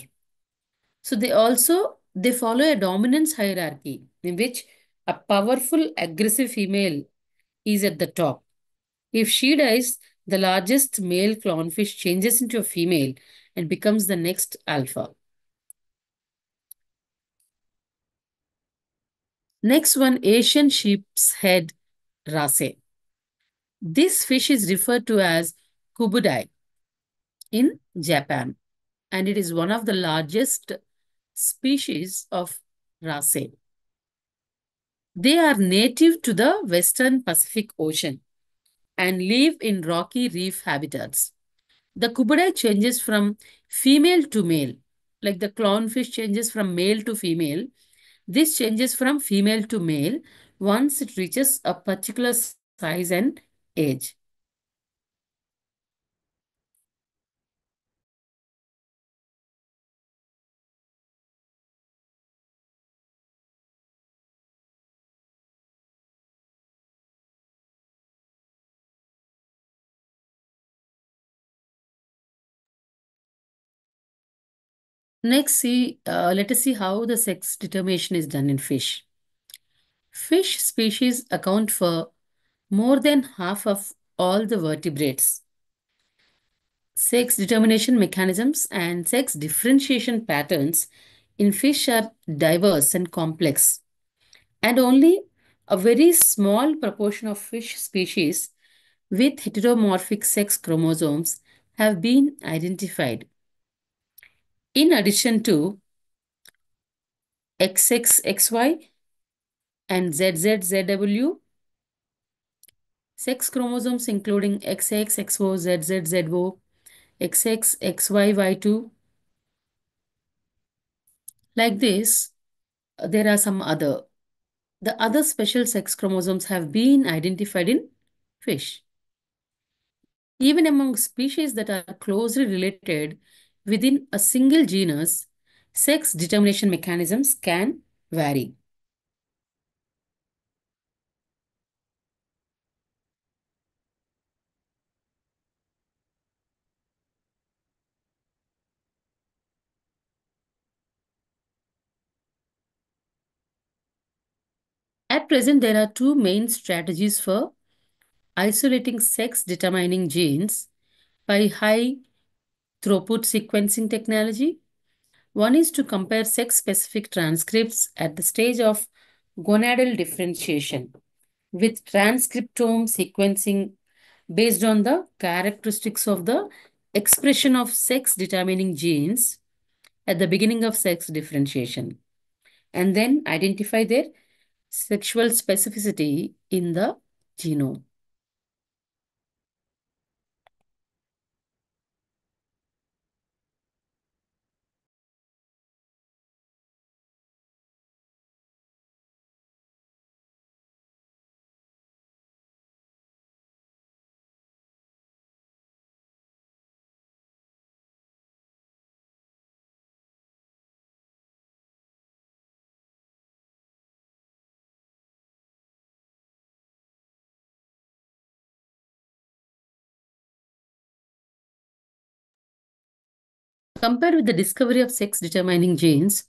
So they follow a dominance hierarchy in which a powerful aggressive female is at the top. If she dies, the largest male clownfish changes into a female and becomes the next alpha. Next one, Asian sheep's head race. This fish is referred to as kubudai in Japan, and it is one of the largest species of race. They are native to the Western Pacific Ocean and live in rocky reef habitats. The kubudai changes from female to male, like the clownfish changes from male to female. This changes from female to male once it reaches a particular size and age. Let us see how the sex determination is done in fish. Fish species account for more than half of all the vertebrates. Sex determination mechanisms and sex differentiation patterns in fish are diverse and complex, and only a very small proportion of fish species with heteromorphic sex chromosomes have been identified. In addition to XXXY and ZZZW, sex chromosomes including XX, XO, ZZ, ZO, XX, XY, Y2, like this, there are some other. The other special sex chromosomes have been identified in fish. Even among species that are closely related within a single genus, sex determination mechanisms can vary. At present, there are two main strategies for isolating sex determining genes by high throughput sequencing technology. One is to compare sex specific transcripts at the stage of gonadal differentiation with transcriptome sequencing based on the characteristics of the expression of sex determining genes at the beginning of sex differentiation, and then identify their sexual specificity in the genome. Compared with the discovery of sex determining genes,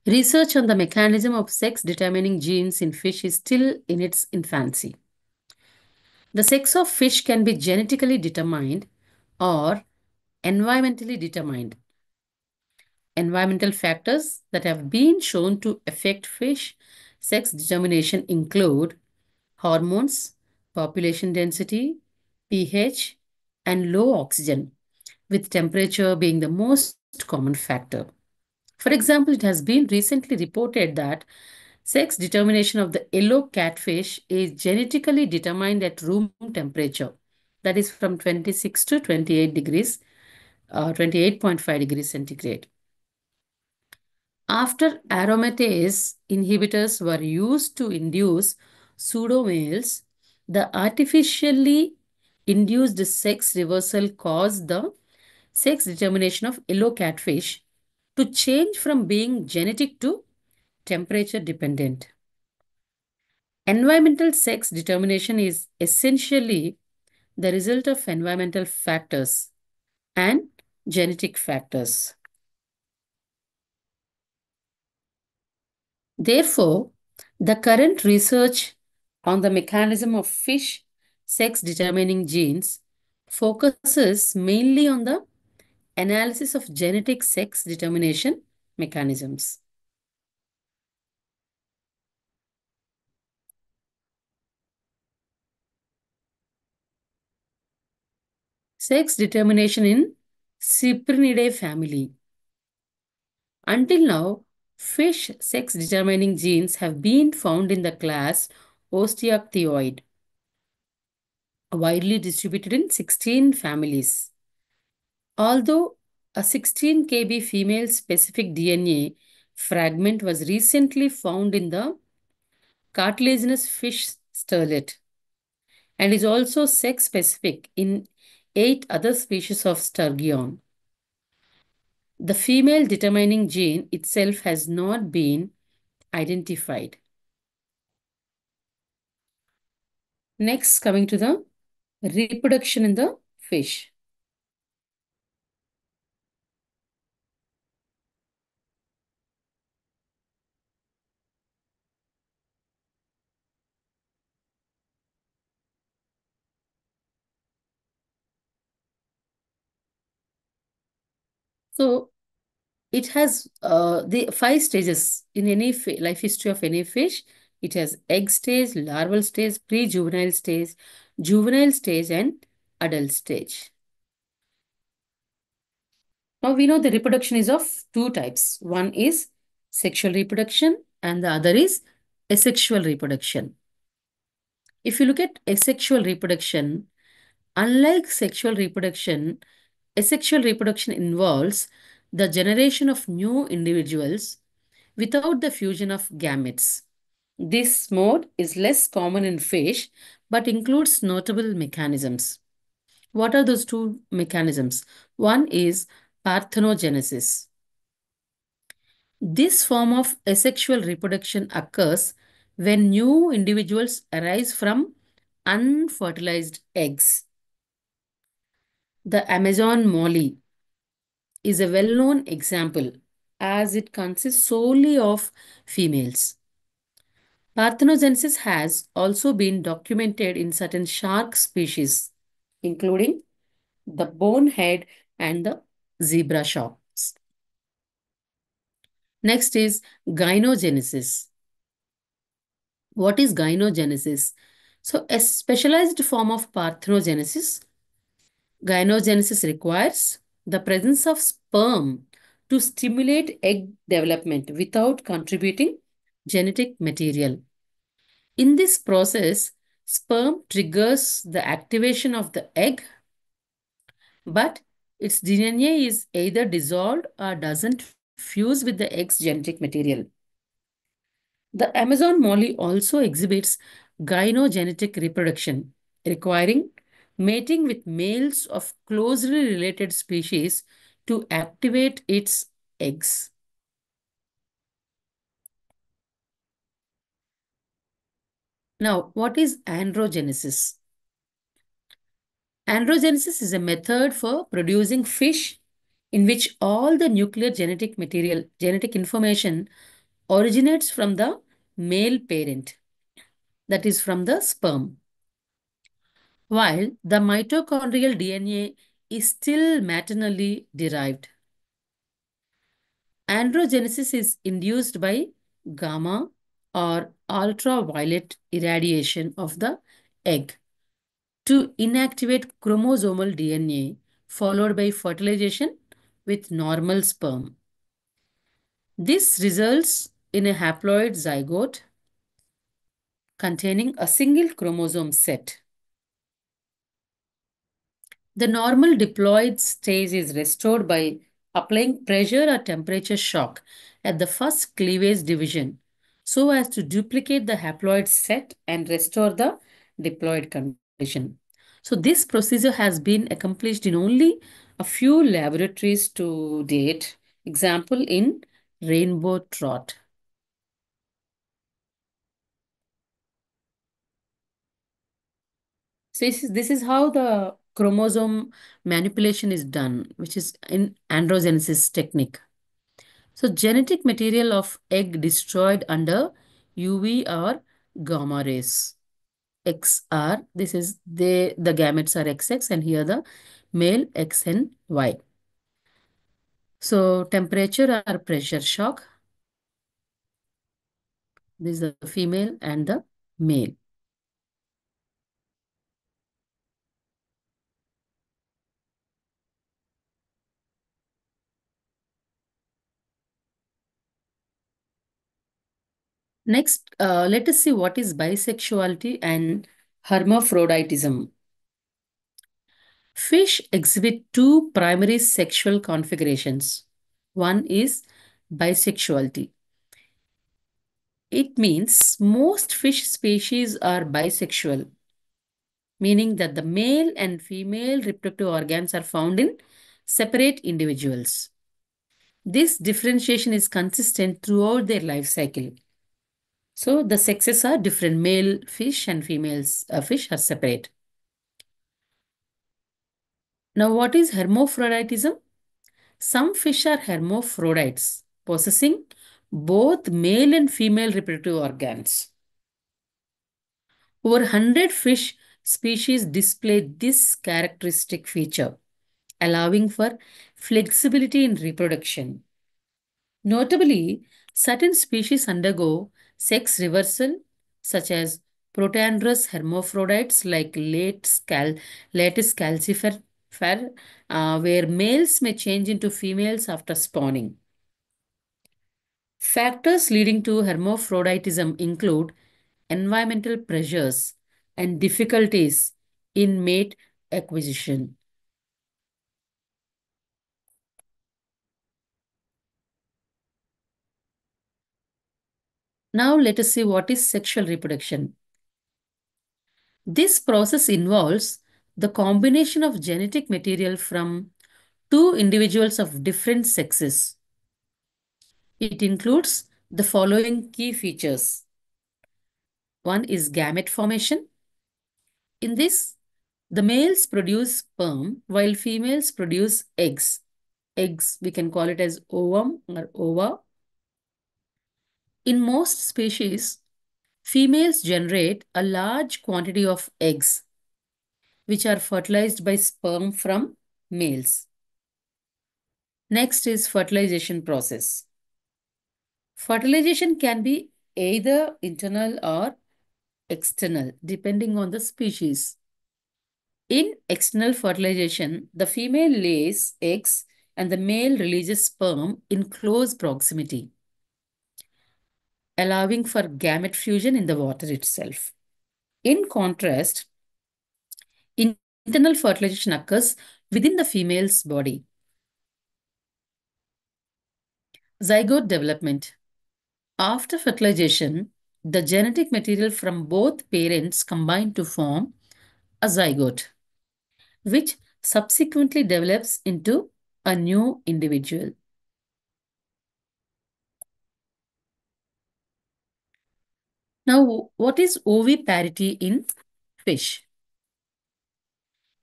research on the mechanism of sex determining genes in fish is still in its infancy. The sex of fish can be genetically determined or environmentally determined. Environmental factors that have been shown to affect fish sex determination include hormones, population density, pH, and low oxygen, with temperature being the most common factor. For example, it has been recently reported that sex determination of the yellow catfish is genetically determined at room temperature, that is from 26 to 28 degrees, 28.5 degrees centigrade. After aromatase inhibitors were used to induce pseudomales, the artificially induced sex reversal caused the sex determination of yellow catfish to change from being genetic to temperature dependent. Environmental sex determination is essentially the result of environmental factors and genetic factors. Therefore, the current research on the mechanism of fish sex determining genes focuses mainly on the analysis of genetic sex determination mechanisms. Sex determination in Cyprinidae family. Until now, fish sex determining genes have been found in the class Osteochthyoid, widely distributed in 16 families. Although a 16 kb female specific DNA fragment was recently found in the cartilaginous fish sterlet and is also sex specific in 8 other species of sturgeon, the female determining gene itself has not been identified. Next, coming to the reproduction in the fish. So it has the five stages in any life history of any fish. It has egg stage, larval stage, juvenile stage, and adult stage. Now we know the reproduction is of two types. One is sexual reproduction and the other is asexual reproduction. If you look at asexual reproduction, unlike sexual reproduction, asexual reproduction involves the generation of new individuals without the fusion of gametes. This mode is less common in fish but includes notable mechanisms. What are those two mechanisms? One is parthenogenesis. This form of asexual reproduction occurs when new individuals arise from unfertilized eggs. The Amazon molly is a well known example as it consists solely of females. Parthenogenesis has also been documented in certain shark species, including the bonehead and the zebra sharks. Next is gynogenesis. What is gynogenesis? So, a specialized form of parthenogenesis. Gynogenesis requires the presence of sperm to stimulate egg development without contributing genetic material. In this process, sperm triggers the activation of the egg, but its DNA is either dissolved or doesn't fuse with the egg's genetic material. The Amazon molly also exhibits gynogenetic reproduction, requiring mating with males of closely related species to activate its eggs. Now, what is androgenesis? Androgenesis is a method for producing fish in which all the nuclear genetic material, genetic information originates from the male parent, that is from the sperm, while the mitochondrial DNA is still maternally derived. Androgenesis is induced by gamma or ultraviolet irradiation of the egg to inactivate chromosomal DNA, followed by fertilization with normal sperm. This results in a haploid zygote containing a single chromosome set. The normal diploid stage is restored by applying pressure or temperature shock at the first cleavage division so as to duplicate the haploid set and restore the diploid condition. So this procedure has been accomplished in only a few laboratories to date. Example in rainbow trout. So this is how the chromosome manipulation is done, which is in androgenesis technique. So genetic material of egg destroyed under UV or gamma rays. XR, this is the gametes are XX and here the male X and Y. So temperature or pressure shock. This is the female and the male. Next, let us see what is bisexuality and hermaphroditism. Fish exhibit two primary sexual configurations. One is bisexuality. It means most fish species are bisexual, meaning that the male and female reproductive organs are found in separate individuals. This differentiation is consistent throughout their life cycle. So the sexes are different. Male fish and females fish are separate. Now, what is hermaphroditism? Some fish are hermaphrodites, possessing both male and female reproductive organs. Over 100 fish species display this characteristic feature. allowing for flexibility in reproduction. Notably, certain species undergo sex reversal, such as protandrous hermaphrodites like Latis calcifer, where males may change into females after spawning. Factors leading to hermaphroditism include environmental pressures and difficulties in mate acquisition. Now, let us see what is sexual reproduction. This process involves the combination of genetic material from two individuals of different sexes. It includes the following key features. One is gamete formation. In this, the males produce sperm while females produce eggs. Eggs, we can call it as ovum or ova. In most species, females generate a large quantity of eggs, which are fertilized by sperm from males. Next is fertilization process. Fertilization can be either internal or external, depending on the species. In external fertilization, the female lays eggs and the male releases sperm in close proximity, allowing for gamete fusion in the water itself. In contrast, internal fertilization occurs within the female's body. Zygote development. After fertilization, the genetic material from both parents combine to form a zygote, which subsequently develops into a new individual. Now, what is oviparity in fish?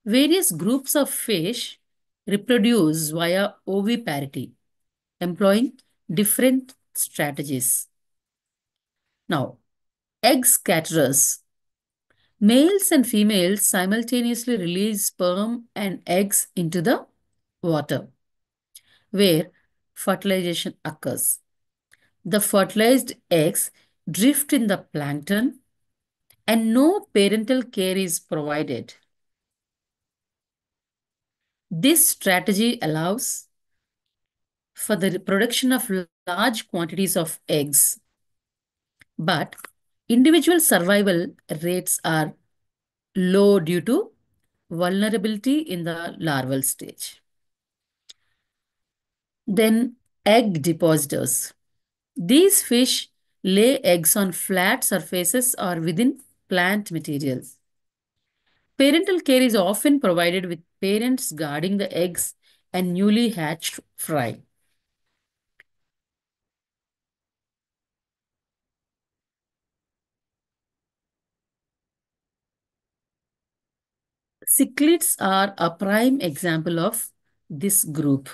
Various groups of fish reproduce via oviparity, employing different strategies. Now, egg scatterers. Males and females simultaneously release sperm and eggs into the water, where fertilization occurs. The fertilized eggs drift in the plankton and no parental care is provided. This strategy allows for the production of large quantities of eggs, but individual survival rates are low due to vulnerability in the larval stage. Then egg depositors. These fish lay eggs on flat surfaces or within plant materials. Parental care is often provided with parents guarding the eggs and newly hatched fry. Cichlids are a prime example of this group.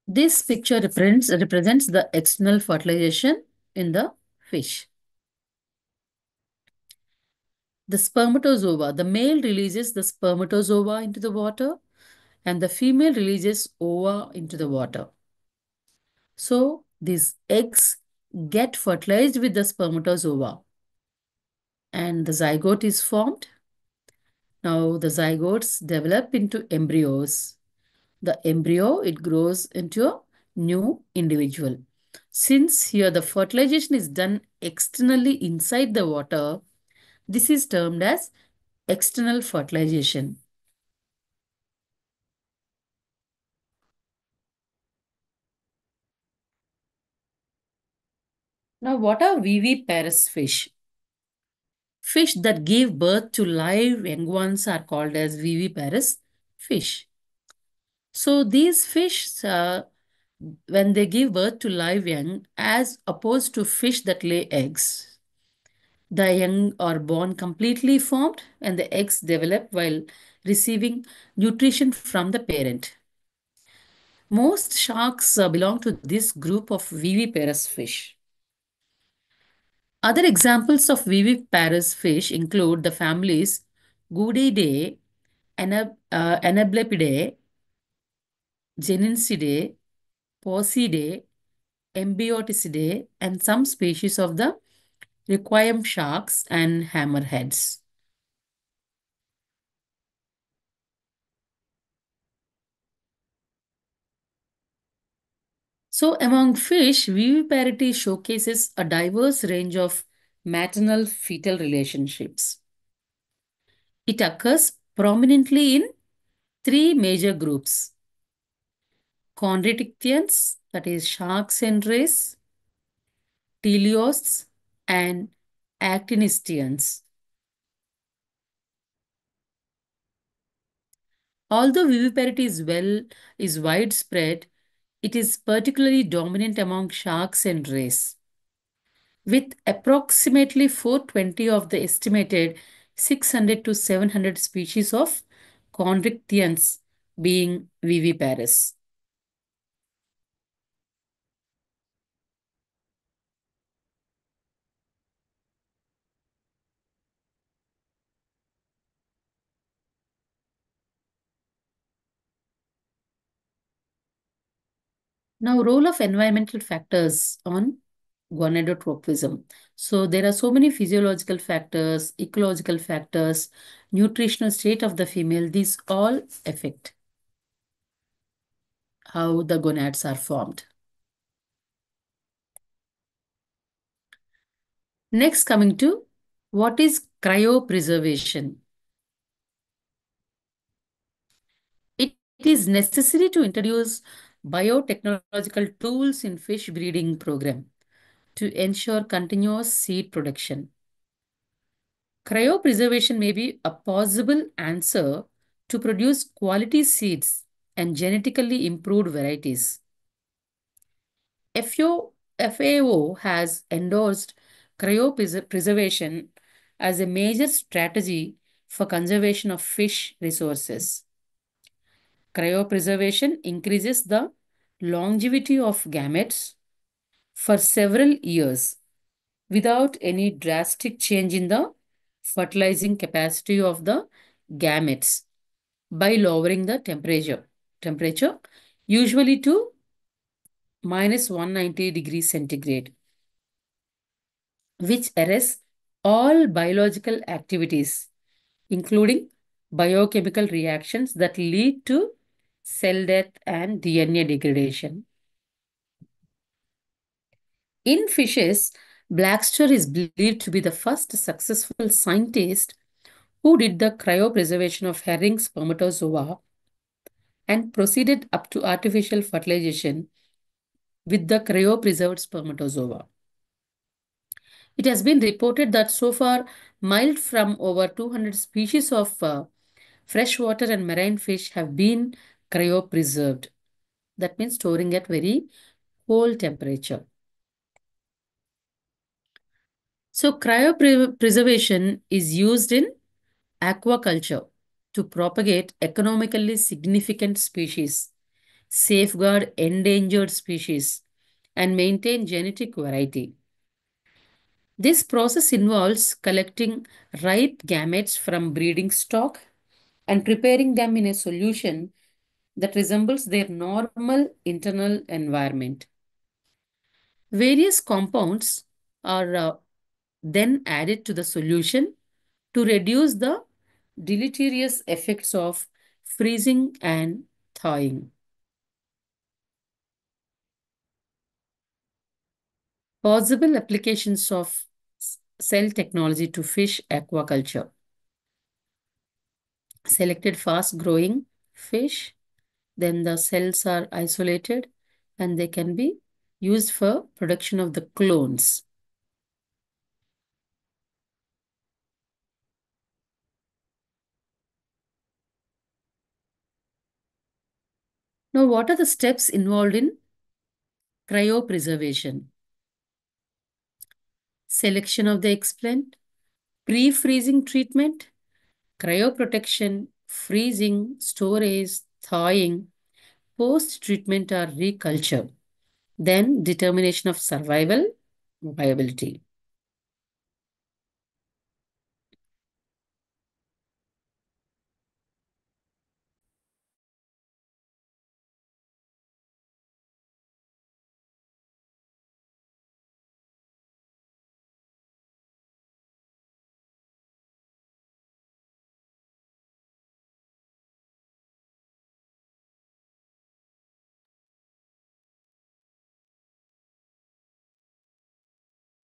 This picture represents the external fertilization in the fish. The spermatozoa, the male releases the spermatozoa into the water and the female releases ova into the water. So these eggs get fertilized with the spermatozoa and the zygote is formed. Now the zygotes develop into embryos. The embryo, it grows into a new individual. Since here the fertilization is done externally inside the water, this is termed as external fertilization. Now, what are viviparous fish? Fish that give birth to live young ones are called as viviparous fish. So these fish, when they give birth to live young, as opposed to fish that lay eggs, the young are born completely formed and the eggs develop while receiving nutrition from the parent. Most sharks belong to this group of viviparous fish. Other examples of viviparous fish include the families Goodidae, Anablepidae, Geninidae, Posidae, Embryoticidae, and some species of the requiem sharks and hammerheads. So, among fish, viviparity showcases a diverse range of maternal fetal relationships. It occurs prominently in three major groups: chondrichthyans, that is, sharks and rays, teleosts, and actinistians. Although viviparity is widespread, it is particularly dominant among sharks and rays, with approximately 420 of the estimated 600 to 700 species of chondrichthyans being viviparous. Now, role of environmental factors on gonadotropism. So there are so many physiological factors, ecological factors, nutritional state of the female. These all affect how the gonads are formed. Next, coming to what is cryopreservation? It is necessary to introduce biotechnological tools in fish breeding program to ensure continuous seed production. Cryopreservation may be a possible answer to produce quality seeds and genetically improved varieties. FAO has endorsed cryopreservation as a major strategy for conservation of fish resources. Cryopreservation increases the longevity of gametes for several years without any drastic change in the fertilizing capacity of the gametes by lowering the temperature usually to minus 190 degrees centigrade, which arrests all biological activities, including biochemical reactions that lead to cell death and DNA degradation. In fishes, Blackster is believed to be the first successful scientist who did the cryopreservation of herring spermatozoa and proceeded up to artificial fertilization with the cryopreserved spermatozoa. It has been reported that so far, mild from over 200 species of freshwater and marine fish have been cryopreserved. That means storing at very cold temperature. So cryopreservation is used in aquaculture to propagate economically significant species, safeguard endangered species, and maintain genetic variety. This process involves collecting ripe gametes from breeding stock and preparing them in a solution that resembles their normal internal environment. Various compounds are then added to the solution to reduce the deleterious effects of freezing and thawing. Possible applications of cell technology to fish aquaculture. Selected fast growing fish, then the cells are isolated and they can be used for production of the clones. Now, what are the steps involved in cryopreservation? Selection of the excipient, pre-freezing treatment, cryoprotection, freezing, storage, thawing, post-treatment or reculture, then determination of survival viability.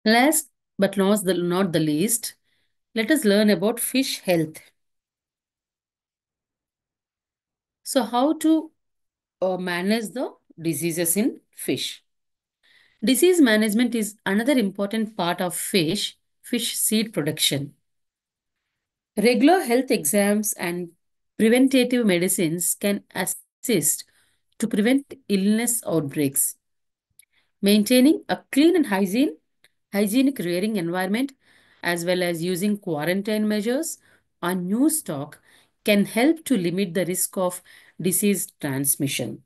Last but not the least, let us learn about fish health. So, how to manage the diseases in fish? Disease management is another important part of fish seed production. Regular health exams and preventative medicines can assist to prevent illness outbreaks. Maintaining a clean and hygienic rearing environment, as well as using quarantine measures on new stock, can help to limit the risk of disease transmission.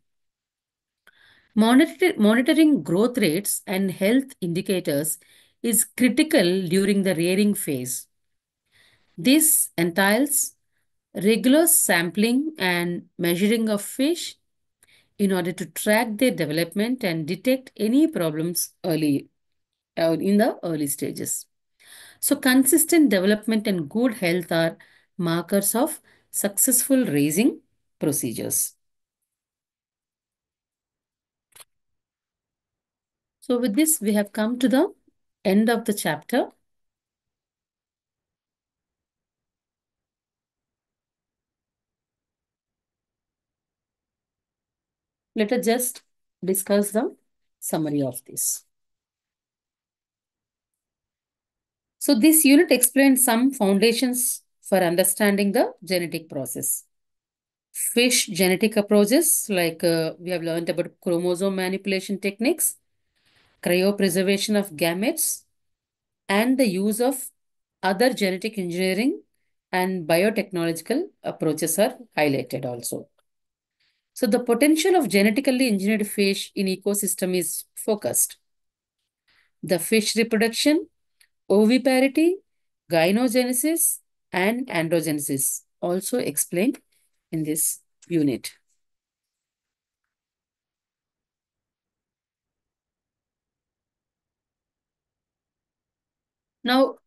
Monitoring growth rates and health indicators is critical during the rearing phase. This entails regular sampling and measuring of fish in order to track their development and detect any problems in the early stages. So, consistent development and good health are markers of successful raising procedures. So, with this, we have come to the end of the chapter. Let us just discuss the summary of this. So, this unit explains some foundations for understanding the genetic process. Fish genetic approaches, like we have learned about chromosome manipulation techniques, cryopreservation of gametes, and the use of other genetic engineering and biotechnological approaches are highlighted also. So the potential of genetically engineered fish in ecosystem is focused. The fish reproduction, oviparity, gynogenesis, and androgenesis also explained in this unit. Now,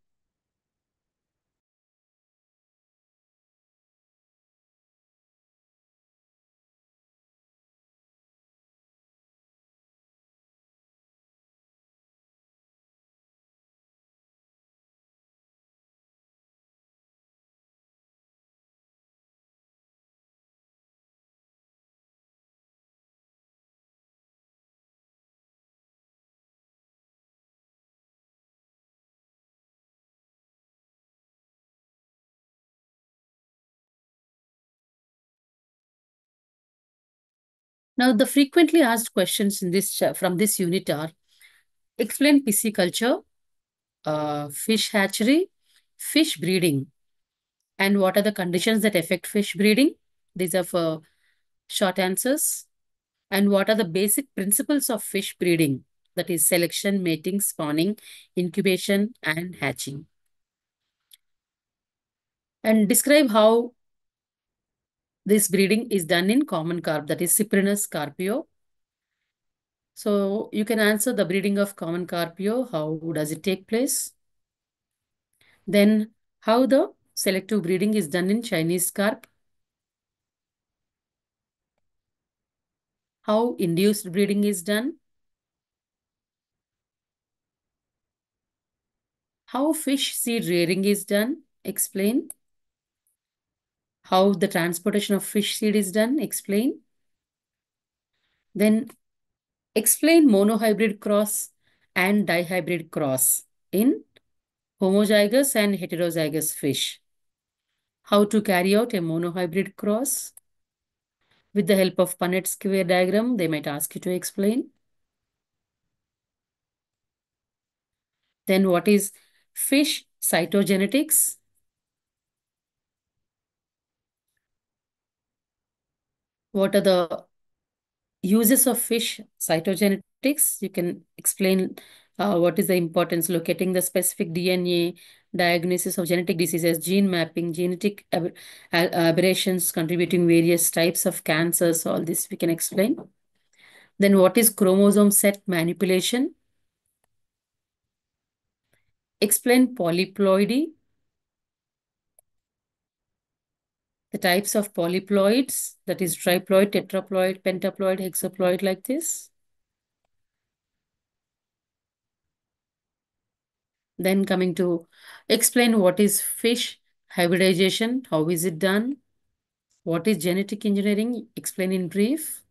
now the frequently asked questions in from this unit are: explain pisciculture, fish hatchery, fish breeding, and what are the conditions that affect fish breeding? These are for short answers. And what are the basic principles of fish breeding? That is selection, mating, spawning, incubation, and hatching. And describe how this breeding is done in common carp, that is Cyprinus carpio. So you can answer the breeding of common carpio. How does it take place? Then how the selective breeding is done in Chinese carp. How induced breeding is done. How fish seed rearing is done. Explain. How the transportation of fish seed is done. Explain. Then explain monohybrid cross and dihybrid cross in homozygous and heterozygous fish. How to carry out a monohybrid cross. With the help of Punnett square diagram, they might ask you to explain. Then what is fish cytogenetics? What are the uses of fish cytogenetics? You can explain what is the importance locating the specific DNA, diagnosis of genetic diseases, gene mapping, genetic aberrations contributing various types of cancers. All this we can explain. Then what is chromosome set manipulation? Explain polyploidy, the types of polyploids, that is triploid, tetraploid, pentaploid, hexaploid, like this. Then coming to explain what is fish hybridization, how is it done? What is genetic engineering? Explain in brief.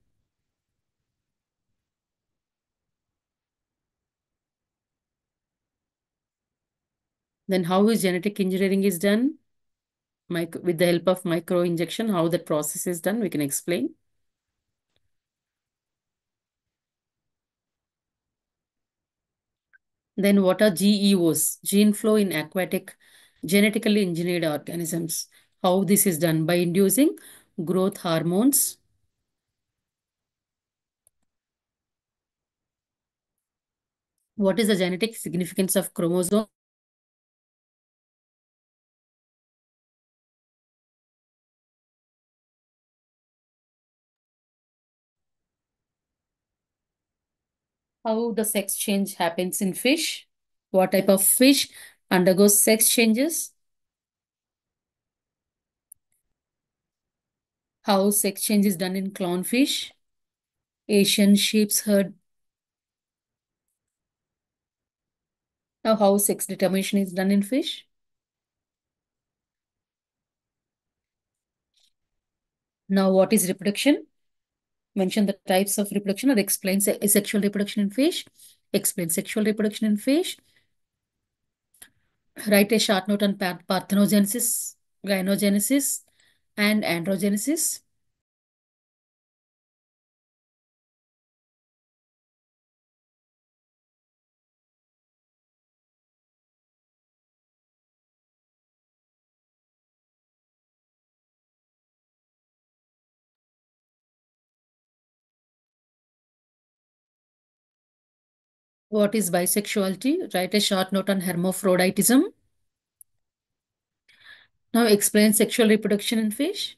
Then how is genetic engineering is done? With the help of micro injection, how that process is done, we can explain. Then what are GEOs? Gene flow in aquatic genetically engineered organisms. How this is done? By inducing growth hormones. What is the genetic significance of chromosome? How the sex change happens in fish? What type of fish undergoes sex changes? How sex change is done in clownfish? Asian sheep's herd. Now, how sex determination is done in fish? Now, what is reproduction? Mention the types of reproduction or explain sexual reproduction in fish. Explain sexual reproduction in fish. Write a short note on parthenogenesis, gynogenesis, and androgenesis. What is bisexuality? Write a short note on hermaphroditism. Now explain sexual reproduction in fish.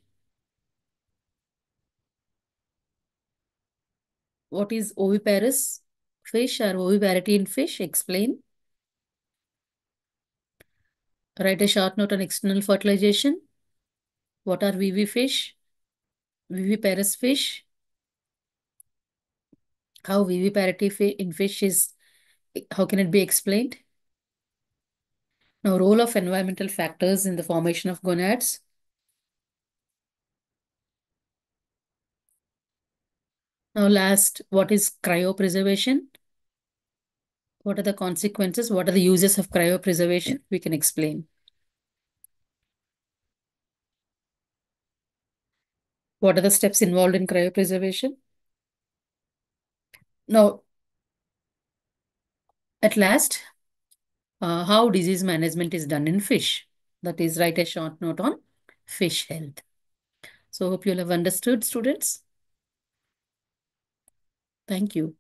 What is oviparous fish or oviparity in fish? Explain. Write a short note on external fertilization. What are vivifish? Viviparous fish. How viviparity in fish is, how can it be explained? Now, role of environmental factors in the formation of gonads. Now, last, what is cryopreservation? What are the consequences? What are the uses of cryopreservation? We can explain. What are the steps involved in cryopreservation? Now, at last, how disease management is done in fish. That is, write a short note on fish health. So, hope you'll have understood, students. Thank you.